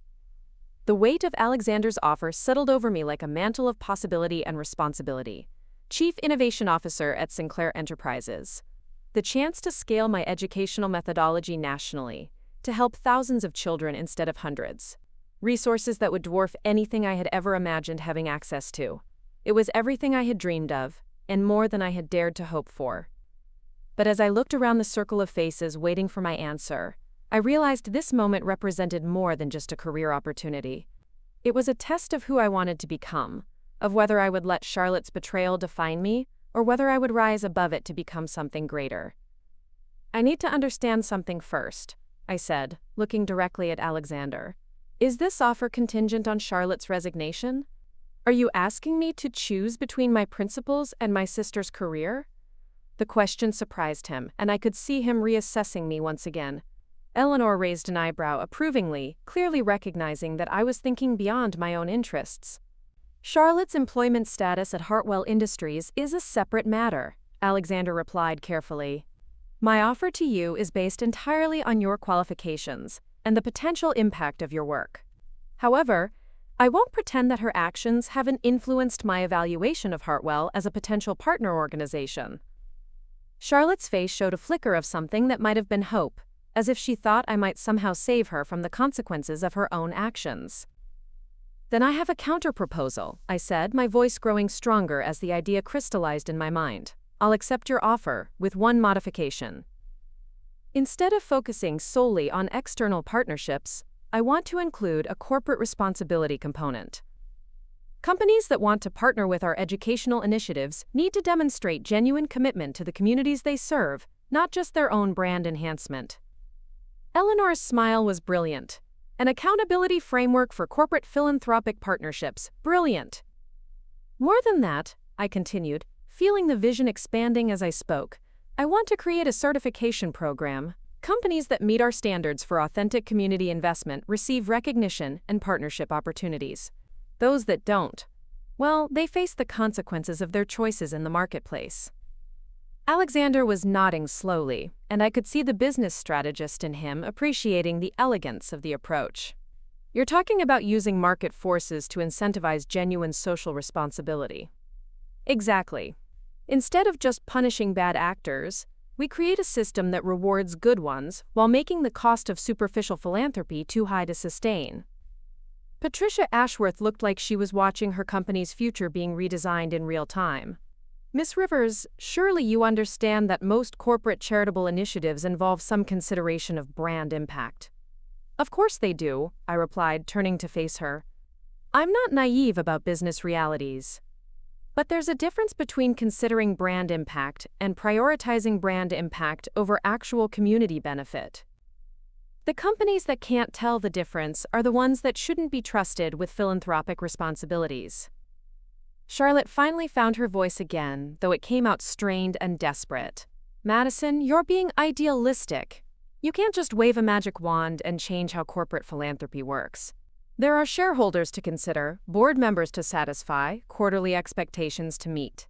Speaker 1: The weight of Alexander's offer settled over me like a mantle of possibility and responsibility. Chief Innovation Officer at Sinclair Enterprises. The chance to scale my educational methodology nationally, to help thousands of children instead of hundreds. Resources that would dwarf anything I had ever imagined having access to. It was everything I had dreamed of, and more than I had dared to hope for. But as I looked around the circle of faces waiting for my answer, I realized this moment represented more than just a career opportunity. It was a test of who I wanted to become, of whether I would let Charlotte's betrayal define me, or whether I would rise above it to become something greater. "I need to understand something first," I said, looking directly at Alexander. "Is this offer contingent on Charlotte's resignation? Are you asking me to choose between my principles and my sister's career?" The question surprised him, and I could see him reassessing me once again. Eleanor raised an eyebrow approvingly, clearly recognizing that I was thinking beyond my own interests. "Charlotte's employment status at Hartwell Industries is a separate matter," Alexander replied carefully. "My offer to you is based entirely on your qualifications and the potential impact of your work. However, I won't pretend that her actions haven't influenced my evaluation of Hartwell as a potential partner organization." Charlotte's face showed a flicker of something that might have been hope, as if she thought I might somehow save her from the consequences of her own actions. "Then I have a counter-proposal," I said, my voice growing stronger as the idea crystallized in my mind. "I'll accept your offer, with one modification. Instead of focusing solely on external partnerships, I want to include a corporate responsibility component. Companies that want to partner with our educational initiatives need to demonstrate genuine commitment to the communities they serve, not just their own brand enhancement." Eleanor's smile was brilliant. "An accountability framework for corporate philanthropic partnerships. Brilliant." "More than that," I continued, feeling the vision expanding as I spoke, "I want to create a certification program. Companies that meet our standards for authentic community investment receive recognition and partnership opportunities. Those that don't, well, they face the consequences of their choices in the marketplace." Alexander was nodding slowly, and I could see the business strategist in him appreciating the elegance of the approach. "You're talking about using market forces to incentivize genuine social responsibility." "Exactly. Instead of just punishing bad actors, we create a system that rewards good ones while making the cost of superficial philanthropy too high to sustain." Patricia Ashworth looked like she was watching her company's future being redesigned in real time. "Miss Rivers, surely you understand that most corporate charitable initiatives involve some consideration of brand impact." "Of course they do," I replied, turning to face her. "I'm not naive about business realities. But there's a difference between considering brand impact and prioritizing brand impact over actual community benefit. The companies that can't tell the difference are the ones that shouldn't be trusted with philanthropic responsibilities." Charlotte finally found her voice again, though it came out strained and desperate. "Madison, you're being idealistic. You can't just wave a magic wand and change how corporate philanthropy works. There are shareholders to consider, board members to satisfy, quarterly expectations to meet."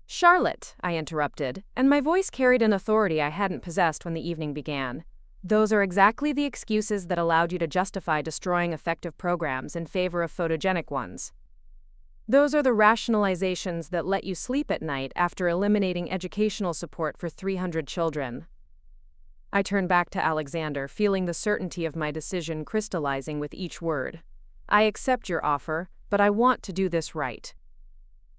Speaker 1: "Charlotte," I interrupted, and my voice carried an authority I hadn't possessed when the evening began. "Those are exactly the excuses that allowed you to justify destroying effective programs in favor of photogenic ones. Those are the rationalizations that let you sleep at night after eliminating educational support for 300 children." I turned back to Alexander, feeling the certainty of my decision crystallizing with each word. "I accept your offer, but I want to do this right.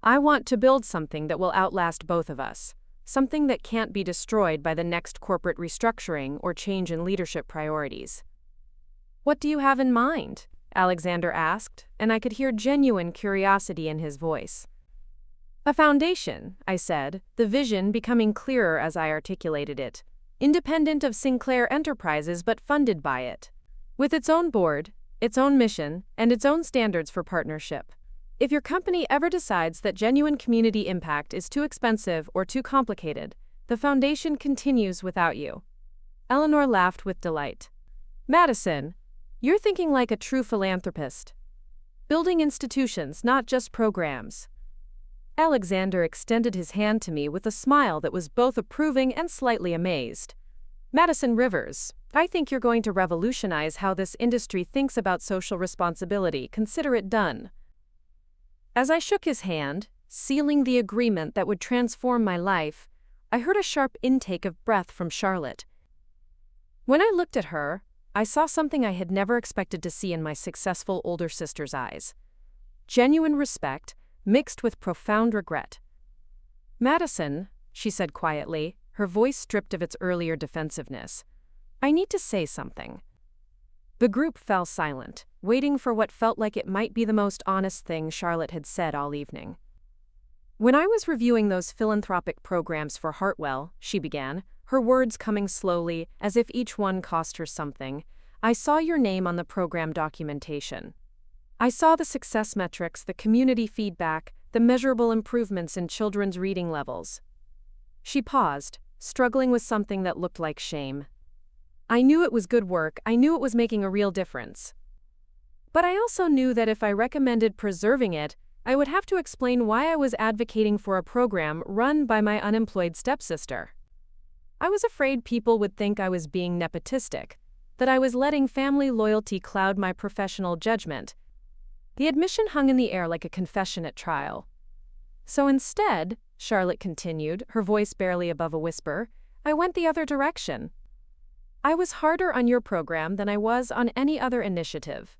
Speaker 1: I want to build something that will outlast both of us, something that can't be destroyed by the next corporate restructuring or change in leadership priorities." "What do you have in mind?" Alexander asked, and I could hear genuine curiosity in his voice. "A foundation," I said, the vision becoming clearer as I articulated it. "Independent of Sinclair Enterprises but funded by it. With its own board, its own mission, and its own standards for partnership. If your company ever decides that genuine community impact is too expensive or too complicated, the foundation continues without you." Eleanor laughed with delight. "Madison, you're thinking like a true philanthropist. Building institutions, not just programs." Alexander extended his hand to me with a smile that was both approving and slightly amazed. "Madison Rivers, I think you're going to revolutionize how this industry thinks about social responsibility. Consider it done." As I shook his hand, sealing the agreement that would transform my life, I heard a sharp intake of breath from Charlotte. When I looked at her, I saw something I had never expected to see in my successful older sister's eyes. Genuine respect, mixed with profound regret. "Madison," she said quietly, her voice stripped of its earlier defensiveness, "I need to say something." The group fell silent, waiting for what felt like it might be the most honest thing Charlotte had said all evening. "When I was reviewing those philanthropic programs for Hartwell," she began, her words coming slowly, as if each one cost her something, "I saw your name on the program documentation. I saw the success metrics, the community feedback, the measurable improvements in children's reading levels." She paused, struggling with something that looked like shame. "I knew it was good work, I knew it was making a real difference. But I also knew that if I recommended preserving it, I would have to explain why I was advocating for a program run by my unemployed stepsister. I was afraid people would think I was being nepotistic, that I was letting family loyalty cloud my professional judgment." The admission hung in the air like a confession at trial. "So instead," Charlotte continued, her voice barely above a whisper, "I went the other direction. I was harder on your program than I was on any other initiative.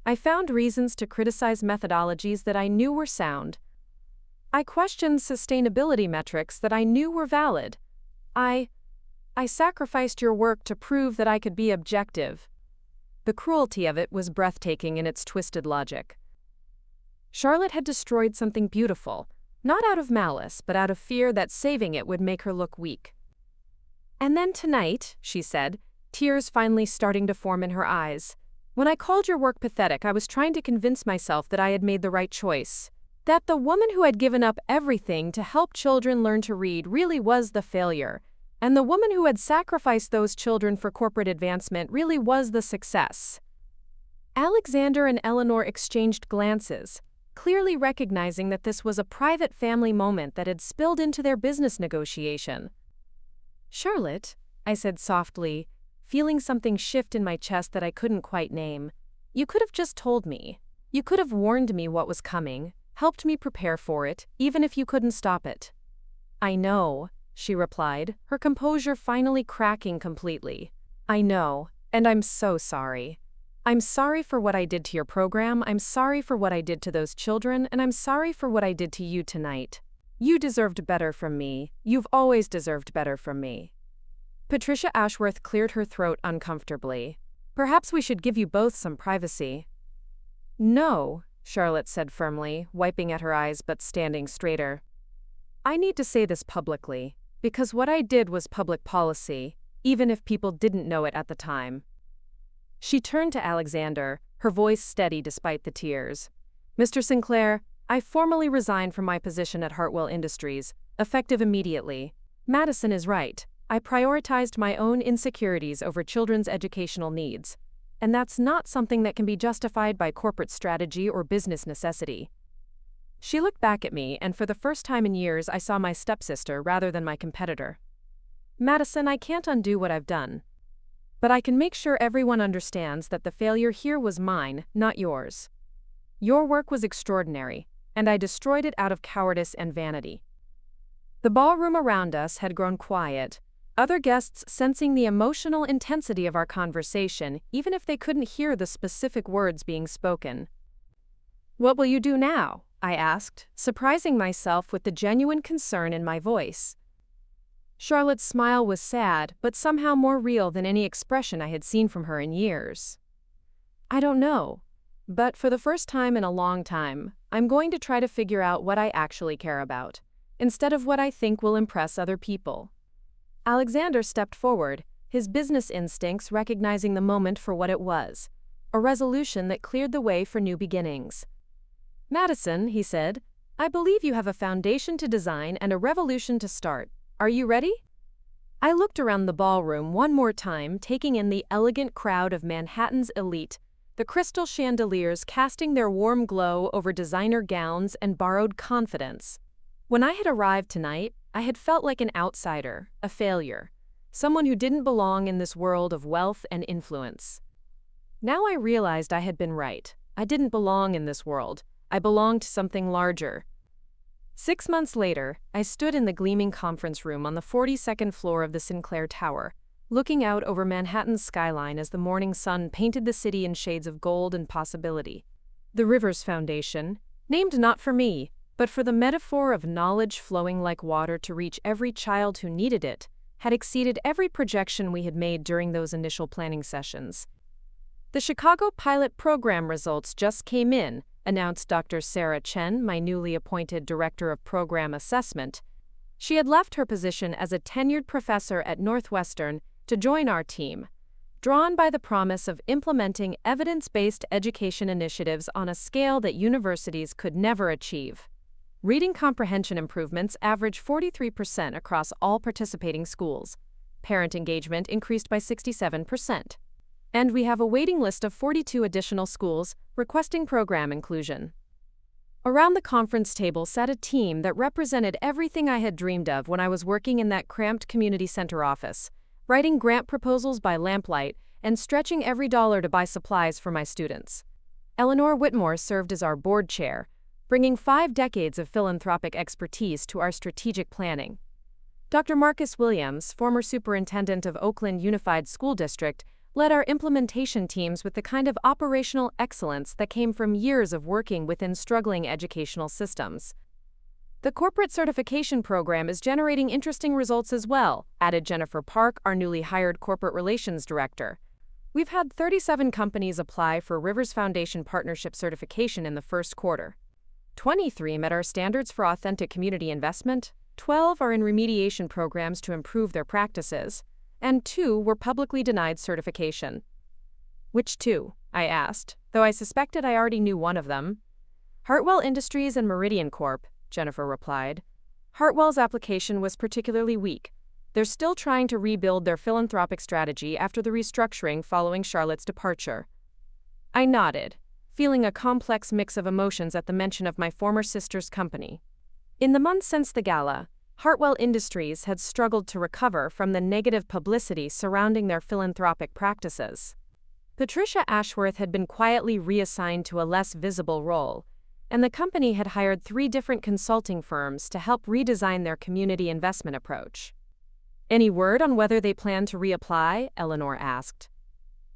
Speaker 1: I found reasons to criticize methodologies that I knew were sound. I questioned sustainability metrics that I knew were valid. I sacrificed your work to prove that I could be objective." The cruelty of it was breathtaking in its twisted logic. Charlotte had destroyed something beautiful, not out of malice, but out of fear that saving it would make her look weak. "And then tonight," she said, tears finally starting to form in her eyes, "when I called your work pathetic, I was trying to convince myself that I had made the right choice. That the woman who had given up everything to help children learn to read really was the failure, and the woman who had sacrificed those children for corporate advancement really was the success." Alexander and Eleanor exchanged glances, clearly recognizing that this was a private family moment that had spilled into their business negotiation. "Charlotte," I said softly, feeling something shift in my chest that I couldn't quite name, "you could have just told me. You could have warned me what was coming, helped me prepare for it, even if you couldn't stop it." "I know," she replied, her composure finally cracking completely. "I know, and I'm so sorry. I'm sorry for what I did to your program, I'm sorry for what I did to those children, and I'm sorry for what I did to you tonight. You deserved better from me. You've always deserved better from me." Patricia Ashworth cleared her throat uncomfortably. "Perhaps we should give you both some privacy." "No," Charlotte said firmly, wiping at her eyes but standing straighter. "I need to say this publicly, because what I did was public policy, even if people didn't know it at the time." She turned to Alexander, her voice steady despite the tears. "Mr. Sinclair, I formally resign from my position at Hartwell Industries, effective immediately. Madison is right. I prioritized my own insecurities over children's educational needs, and that's not something that can be justified by corporate strategy or business necessity." She looked back at me, and for the first time in years I saw my stepsister rather than my competitor. "Madison, I can't undo what I've done. But I can make sure everyone understands that the failure here was mine, not yours. Your work was extraordinary, and I destroyed it out of cowardice and vanity." The ballroom around us had grown quiet, other guests sensing the emotional intensity of our conversation, even if they couldn't hear the specific words being spoken. "What will you do now?" I asked, surprising myself with the genuine concern in my voice. Charlotte's smile was sad, but somehow more real than any expression I had seen from her in years. "I don't know. But for the first time in a long time, I'm going to try to figure out what I actually care about, instead of what I think will impress other people." Alexander stepped forward, his business instincts recognizing the moment for what it was, a resolution that cleared the way for new beginnings. "Madison," he said, "I believe you have a foundation to design and a revolution to start. Are you ready?" I looked around the ballroom one more time, taking in the elegant crowd of Manhattan's elite, the crystal chandeliers casting their warm glow over designer gowns and borrowed confidence. When I had arrived tonight, I had felt like an outsider, a failure, someone who didn't belong in this world of wealth and influence. Now I realized I had been right. I didn't belong in this world. I belonged to something larger. 6 months later, I stood in the gleaming conference room on the 42nd floor of the Sinclair Tower, looking out over Manhattan's skyline as the morning sun painted the city in shades of gold and possibility. The Rivers Foundation, named not for me, but for the metaphor of knowledge flowing like water to reach every child who needed it, had exceeded every projection we had made during those initial planning sessions. The Chicago pilot program results just came in, announced Dr. Sarah Chen, my newly appointed Director of Program Assessment. She had left her position as a tenured professor at Northwestern to join our team, drawn by the promise of implementing evidence-based education initiatives on a scale that universities could never achieve. Reading comprehension improvements averaged 43% across all participating schools. Parent engagement increased by 67%. And we have a waiting list of 42 additional schools requesting program inclusion. Around the conference table sat a team that represented everything I had dreamed of when I was working in that cramped community center office, writing grant proposals by lamplight and stretching every dollar to buy supplies for my students. Eleanor Whitmore served as our board chair, bringing 5 decades of philanthropic expertise to our strategic planning. Dr. Marcus Williams, former superintendent of Oakland Unified School District, led our implementation teams with the kind of operational excellence that came from years of working within struggling educational systems. The corporate certification program is generating interesting results as well, added Jennifer Park, our newly hired corporate relations director. We've had 37 companies apply for Rivers Foundation Partnership certification in the first quarter. 23 met our standards for authentic community investment, 12 are in remediation programs to improve their practices, and 2 were publicly denied certification. Which 2? I asked, though I suspected I already knew one of them. Hartwell Industries and Meridian Corp., Jennifer replied. Hartwell's application was particularly weak. They're still trying to rebuild their philanthropic strategy after the restructuring following Charlotte's departure. I nodded, feeling a complex mix of emotions at the mention of my former sister's company. In the months since the gala, Hartwell Industries had struggled to recover from the negative publicity surrounding their philanthropic practices. Patricia Ashworth had been quietly reassigned to a less visible role, and the company had hired 3 different consulting firms to help redesign their community investment approach. Any word on whether they plan to reapply? Eleanor asked.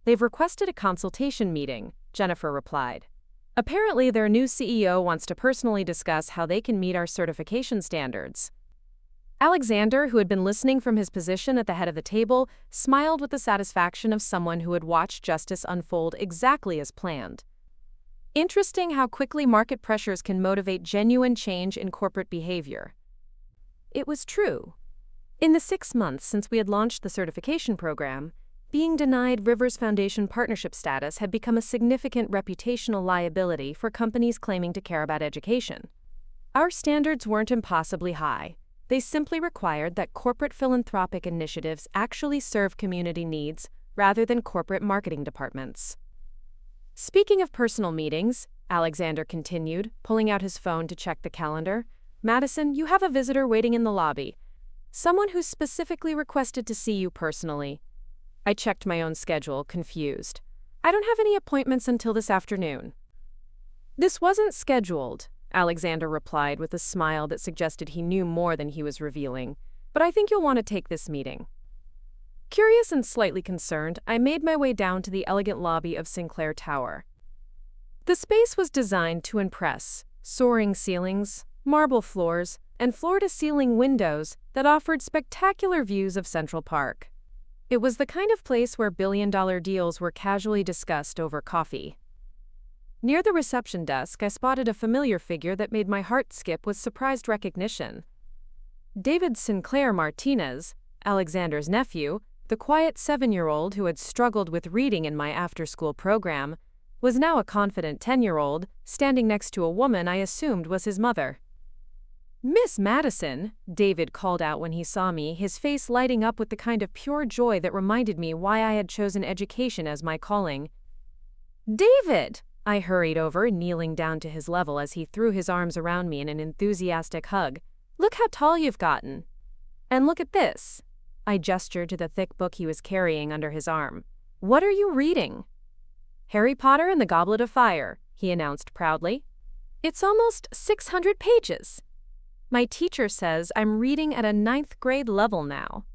Speaker 1: They've requested a consultation meeting, Jennifer replied. Apparently, their new CEO wants to personally discuss how they can meet our certification standards. Alexander, who had been listening from his position at the head of the table, smiled with the satisfaction of someone who had watched justice unfold exactly as planned. Interesting how quickly market pressures can motivate genuine change in corporate behavior. It was true. In the 6 months since we had launched the certification program, being denied Rivers Foundation partnership status had become a significant reputational liability for companies claiming to care about education. Our standards weren't impossibly high. They simply required that corporate philanthropic initiatives actually serve community needs rather than corporate marketing departments. Speaking of personal meetings, Alexander continued, pulling out his phone to check the calendar, Madison, you have a visitor waiting in the lobby. Someone who specifically requested to see you personally. I checked my own schedule, confused. I don't have any appointments until this afternoon. This wasn't scheduled, Alexander replied with a smile that suggested he knew more than he was revealing, but I think you'll want to take this meeting. Curious and slightly concerned, I made my way down to the elegant lobby of Sinclair Tower. The space was designed to impress, soaring ceilings, marble floors, and floor-to-ceiling windows that offered spectacular views of Central Park. It was the kind of place where billion-dollar deals were casually discussed over coffee. Near the reception desk, I spotted a familiar figure that made my heart skip with surprised recognition. David Sinclair Martinez, Alexander's nephew, the quiet 7-year-old who had struggled with reading in my after-school program, was now a confident 10-year-old, standing next to a woman I assumed was his mother. Miss Madison, David called out when he saw me, his face lighting up with the kind of pure joy that reminded me why I had chosen education as my calling. David! I hurried over, kneeling down to his level as he threw his arms around me in an enthusiastic hug. Look how tall you've gotten. And look at this. I gestured to the thick book he was carrying under his arm. What are you reading? Harry Potter and the Goblet of Fire, he announced proudly. It's almost 600 pages. My teacher says I'm reading at a ninth grade level now.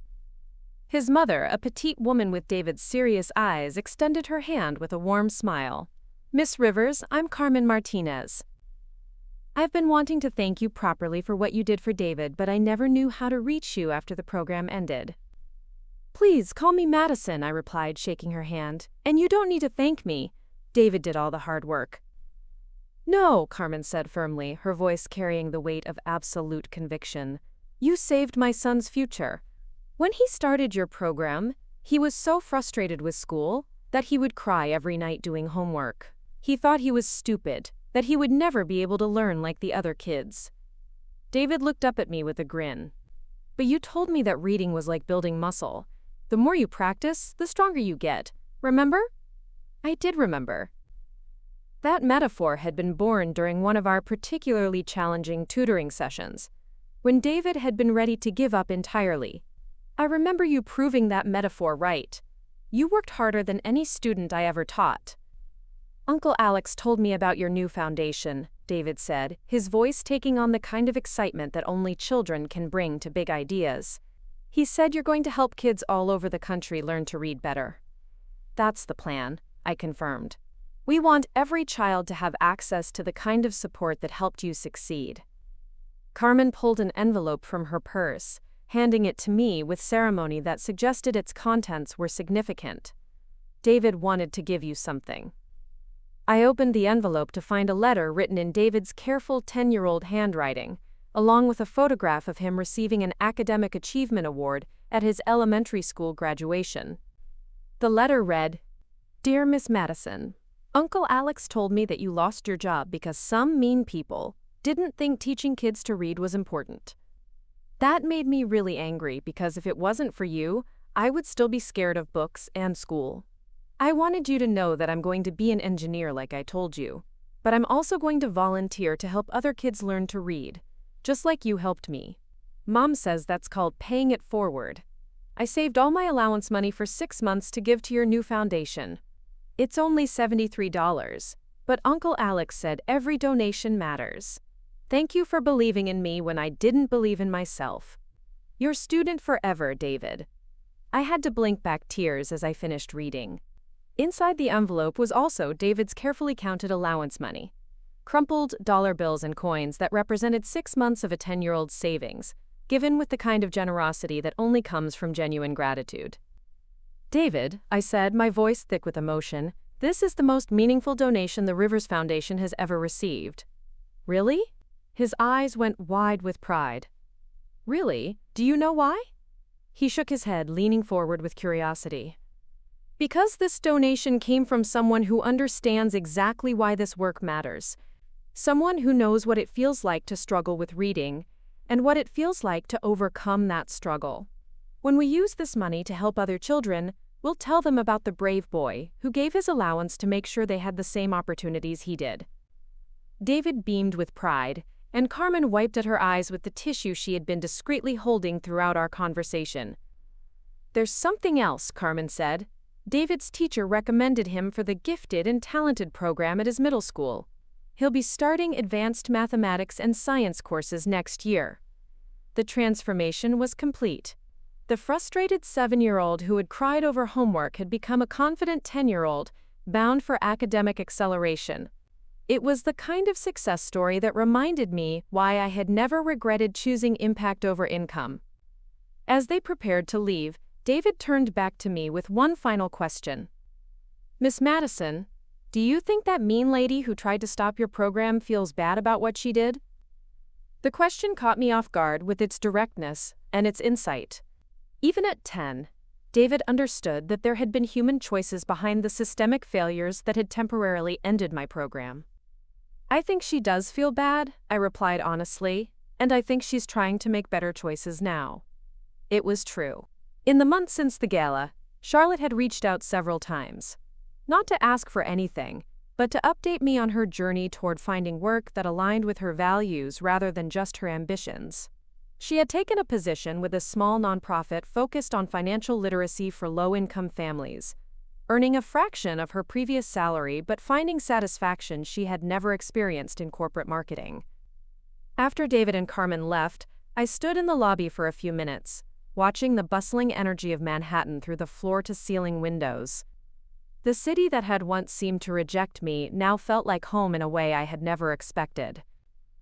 Speaker 1: His mother, a petite woman with David's serious eyes, extended her hand with a warm smile. Miss Rivers, I'm Carmen Martinez. I've been wanting to thank you properly for what you did for David, but I never knew how to reach you after the program ended. Please call me Madison, I replied, shaking her hand. And you don't need to thank me. David did all the hard work. No, Carmen said firmly, her voice carrying the weight of absolute conviction. You saved my son's future. When he started your program, he was so frustrated with school that he would cry every night doing homework. He thought he was stupid, that he would never be able to learn like the other kids. David looked up at me with a grin. But you told me that reading was like building muscle. The more you practice, the stronger you get. Remember? I did remember. That metaphor had been born during one of our particularly challenging tutoring sessions, when David had been ready to give up entirely. I remember you proving that metaphor right. You worked harder than any student I ever taught. Uncle Alex told me about your new foundation, David said, his voice taking on the kind of excitement that only children can bring to big ideas. He said you're going to help kids all over the country learn to read better. That's the plan, I confirmed. We want every child to have access to the kind of support that helped you succeed. Carmen pulled an envelope from her purse, handing it to me with ceremony that suggested its contents were significant. David wanted to give you something. I opened the envelope to find a letter written in David's careful 10-year-old handwriting, along with a photograph of him receiving an academic achievement award at his elementary school graduation. The letter read, Dear Miss Madison, Uncle Alex told me that you lost your job because some mean people didn't think teaching kids to read was important. That made me really angry because if it wasn't for you, I would still be scared of books and school. I wanted you to know that I'm going to be an engineer like I told you, but I'm also going to volunteer to help other kids learn to read, just like you helped me. Mom says that's called paying it forward. I saved all my allowance money for 6 months to give to your new foundation. It's only $73, but Uncle Alex said every donation matters. Thank you for believing in me when I didn't believe in myself. Your student forever, David. I had to blink back tears as I finished reading. Inside the envelope was also David's carefully counted allowance money, crumpled dollar bills and coins that represented 6 months of a 10-year-old's savings, given with the kind of generosity that only comes from genuine gratitude. David, I said, my voice thick with emotion, this is the most meaningful donation the Rivers Foundation has ever received. Really? His eyes went wide with pride. Really? Do you know why? He shook his head, leaning forward with curiosity. Because this donation came from someone who understands exactly why this work matters. Someone who knows what it feels like to struggle with reading, and what it feels like to overcome that struggle. When we use this money to help other children, we'll tell them about the brave boy who gave his allowance to make sure they had the same opportunities he did. David beamed with pride, and Carmen wiped at her eyes with the tissue she had been discreetly holding throughout our conversation. There's something else, Carmen said. David's teacher recommended him for the gifted and talented program at his middle school. He'll be starting advanced mathematics and science courses next year. The transformation was complete. The frustrated 7-year-old who had cried over homework had become a confident 10-year-old, bound for academic acceleration. It was the kind of success story that reminded me why I had never regretted choosing impact over income. As they prepared to leave, David turned back to me with one final question. Miss Madison, do you think that mean lady who tried to stop your program feels bad about what she did? The question caught me off guard with its directness and its insight. Even at 10, David understood that there had been human choices behind the systemic failures that had temporarily ended my program. I think she does feel bad, I replied honestly, and I think she's trying to make better choices now. It was true. In the months since the gala, Charlotte had reached out several times. Not to ask for anything, but to update me on her journey toward finding work that aligned with her values rather than just her ambitions. She had taken a position with a small nonprofit focused on financial literacy for low-income families, earning a fraction of her previous salary but finding satisfaction she had never experienced in corporate marketing. After David and Carmen left, I stood in the lobby for a few minutes, watching the bustling energy of Manhattan through the floor-to-ceiling windows. The city that had once seemed to reject me now felt like home in a way I had never expected.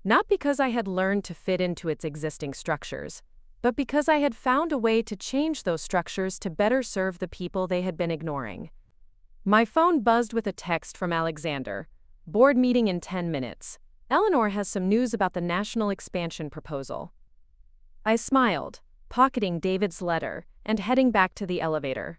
Speaker 1: Not because I had learned to fit into its existing structures, but because I had found a way to change those structures to better serve the people they had been ignoring. My phone buzzed with a text from Alexander. Board meeting in 10 minutes. Eleanor has some news about the national expansion proposal. I smiled, pocketing David's letter, and heading back to the elevator.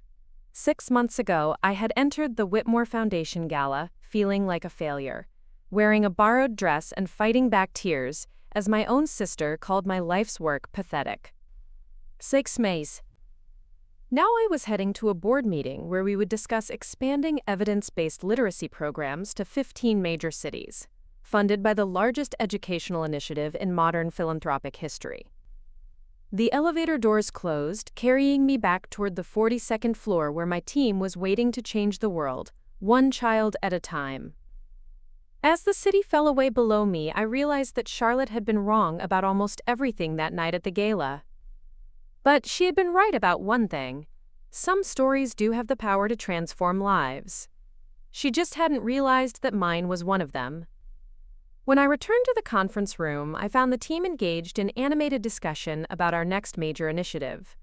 Speaker 1: 6 months ago, I had entered the Whitmore Foundation Gala, feeling like a failure, wearing a borrowed dress and fighting back tears, as my own sister called my life's work pathetic. 6 Mays. Now I was heading to a board meeting where we would discuss expanding evidence-based literacy programs to 15 major cities, funded by the largest educational initiative in modern philanthropic history. The elevator doors closed, carrying me back toward the 42nd floor where my team was waiting to change the world, one child at a time. As the city fell away below me, I realized that Charlotte had been wrong about almost everything that night at the gala. But she had been right about one thing. Some stories do have the power to transform lives. She just hadn't realized that mine was one of them. When I returned to the conference room, I found the team engaged in animated discussion about our next major initiative.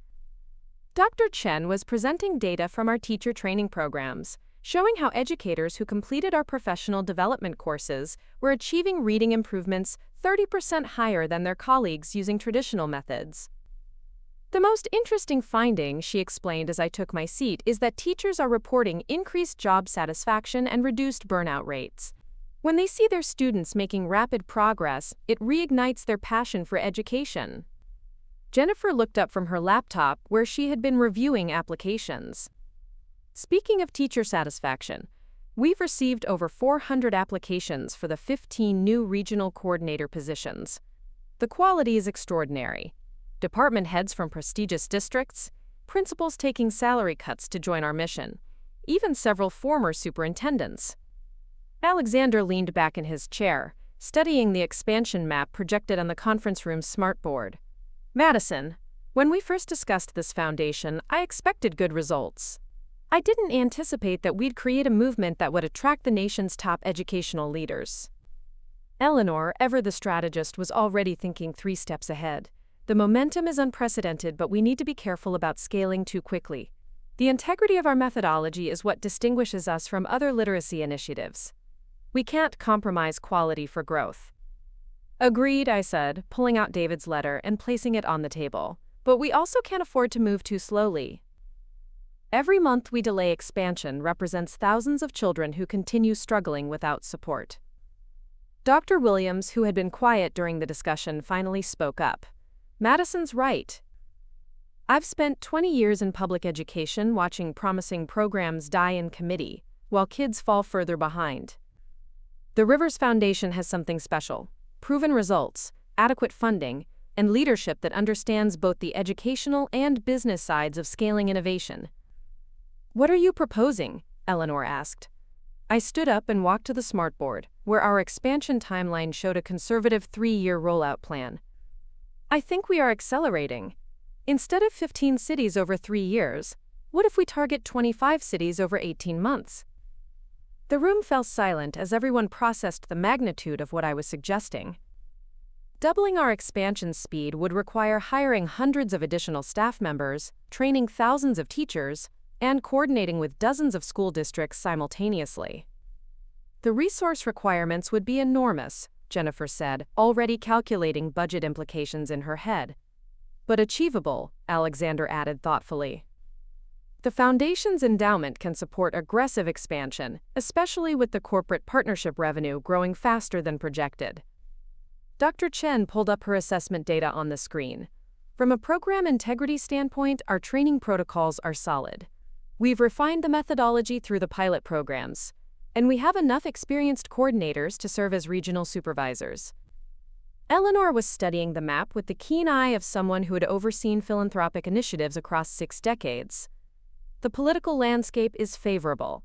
Speaker 1: Dr. Chen was presenting data from our teacher training programs, showing how educators who completed our professional development courses were achieving reading improvements 30% higher than their colleagues using traditional methods. The most interesting finding, she explained as I took my seat, is that teachers are reporting increased job satisfaction and reduced burnout rates. When they see their students making rapid progress, it reignites their passion for education. Jennifer looked up from her laptop where she had been reviewing applications. Speaking of teacher satisfaction, we've received over 400 applications for the 15 new regional coordinator positions. The quality is extraordinary. Department heads from prestigious districts, principals taking salary cuts to join our mission, even several former superintendents. Alexander leaned back in his chair, studying the expansion map projected on the conference room's smartboard. Madison, when we first discussed this foundation, I expected good results. I didn't anticipate that we'd create a movement that would attract the nation's top educational leaders. Eleanor, ever the strategist, was already thinking 3 steps ahead. The momentum is unprecedented, but we need to be careful about scaling too quickly. The integrity of our methodology is what distinguishes us from other literacy initiatives. We can't compromise quality for growth. Agreed, I said, pulling out David's letter and placing it on the table. But we also can't afford to move too slowly. Every month we delay expansion represents thousands of children who continue struggling without support. Dr. Williams, who had been quiet during the discussion, finally spoke up. Madison's right. I've spent 20 years in public education watching promising programs die in committee, while kids fall further behind. The Rivers Foundation has something special: proven results, adequate funding, and leadership that understands both the educational and business sides of scaling innovation. What are you proposing? Eleanor asked. I stood up and walked to the smartboard, where our expansion timeline showed a conservative 3-year rollout plan. I think we are accelerating. Instead of 15 cities over 3 years, what if we target 25 cities over 18 months? The room fell silent as everyone processed the magnitude of what I was suggesting. Doubling our expansion speed would require hiring hundreds of additional staff members, training thousands of teachers, and coordinating with dozens of school districts simultaneously. The resource requirements would be enormous, Jennifer said, already calculating budget implications in her head. But achievable, Alexander added thoughtfully. The Foundation's endowment can support aggressive expansion, especially with the corporate partnership revenue growing faster than projected. Dr. Chen pulled up her assessment data on the screen. From a program integrity standpoint, our training protocols are solid. We've refined the methodology through the pilot programs, and we have enough experienced coordinators to serve as regional supervisors. Eleanor was studying the map with the keen eye of someone who had overseen philanthropic initiatives across 6 decades. The political landscape is favorable.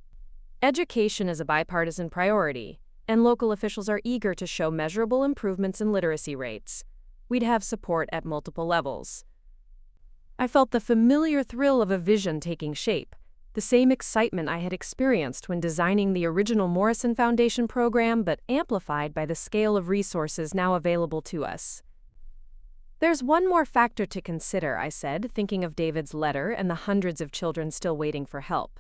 Speaker 1: Education is a bipartisan priority, and local officials are eager to show measurable improvements in literacy rates. We'd have support at multiple levels. I felt the familiar thrill of a vision taking shape, the same excitement I had experienced when designing the original Morrison Foundation program, but amplified by the scale of resources now available to us. There's one more factor to consider, I said, thinking of David's letter and the hundreds of children still waiting for help.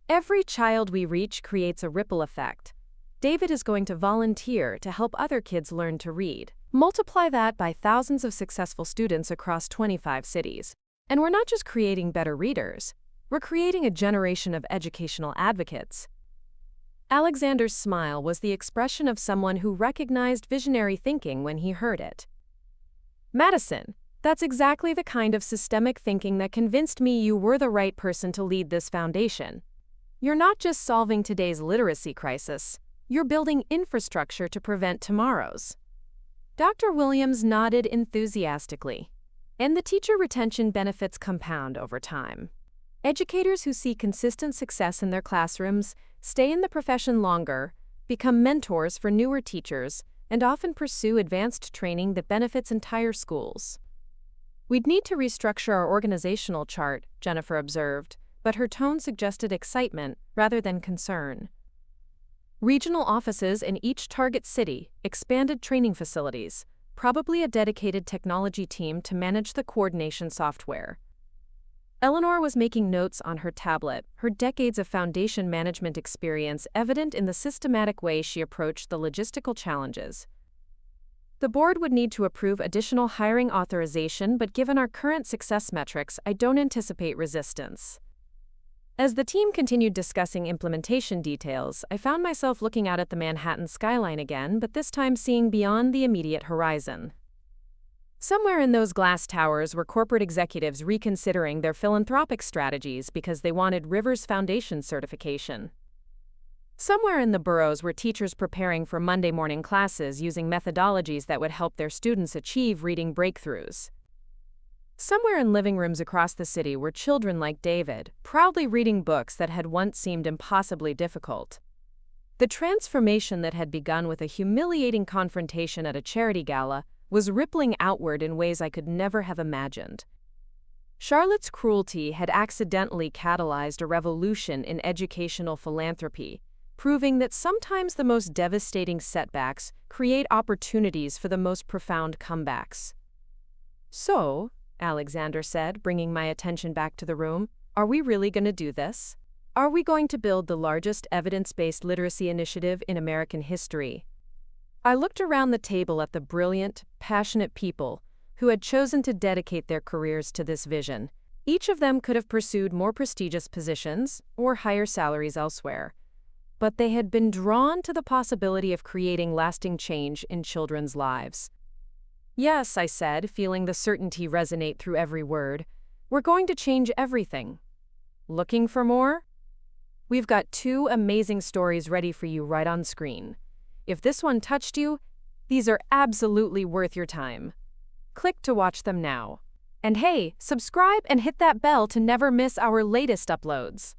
Speaker 1: Every child we reach creates a ripple effect. David is going to volunteer to help other kids learn to read. Multiply that by thousands of successful students across 25 cities. And we're not just creating better readers, we're creating a generation of educational advocates. Alexander's smile was the expression of someone who recognized visionary thinking when he heard it. Madison, that's exactly the kind of systemic thinking that convinced me you were the right person to lead this foundation. You're not just solving today's literacy crisis, you're building infrastructure to prevent tomorrow's. Dr. Williams nodded enthusiastically. And the teacher retention benefits compound over time. Educators who see consistent success in their classrooms stay in the profession longer, become mentors for newer teachers, and often pursue advanced training that benefits entire schools. We'd need to restructure our organizational chart, Jennifer observed, but her tone suggested excitement rather than concern. Regional offices in each target city, expanded training facilities, probably a dedicated technology team to manage the coordination software. Eleanor was making notes on her tablet, her decades of foundation management experience evident in the systematic way she approached the logistical challenges. The board would need to approve additional hiring authorization, but given our current success metrics, I don't anticipate resistance. As the team continued discussing implementation details, I found myself looking out at the Manhattan skyline again, but this time seeing beyond the immediate horizon. Somewhere in those glass towers were corporate executives reconsidering their philanthropic strategies because they wanted Rivers Foundation certification. Somewhere in the boroughs were teachers preparing for Monday morning classes using methodologies that would help their students achieve reading breakthroughs. Somewhere in living rooms across the city were children like David, proudly reading books that had once seemed impossibly difficult. The transformation that had begun with a humiliating confrontation at a charity gala was rippling outward in ways I could never have imagined. Charlotte's cruelty had accidentally catalyzed a revolution in educational philanthropy, proving that sometimes the most devastating setbacks create opportunities for the most profound comebacks. So, Alexander said, bringing my attention back to the room, are we really going to do this? Are we going to build the largest evidence-based literacy initiative in American history? I looked around the table at the brilliant, passionate people who had chosen to dedicate their careers to this vision. Each of them could have pursued more prestigious positions or higher salaries elsewhere, but they had been drawn to the possibility of creating lasting change in children's lives. Yes, I said, feeling the certainty resonate through every word. We're going to change everything. Looking for more? We've got 2 amazing stories ready for you right on screen. If this one touched you, these are absolutely worth your time. Click to watch them now. And hey, subscribe and hit that bell to never miss our latest uploads.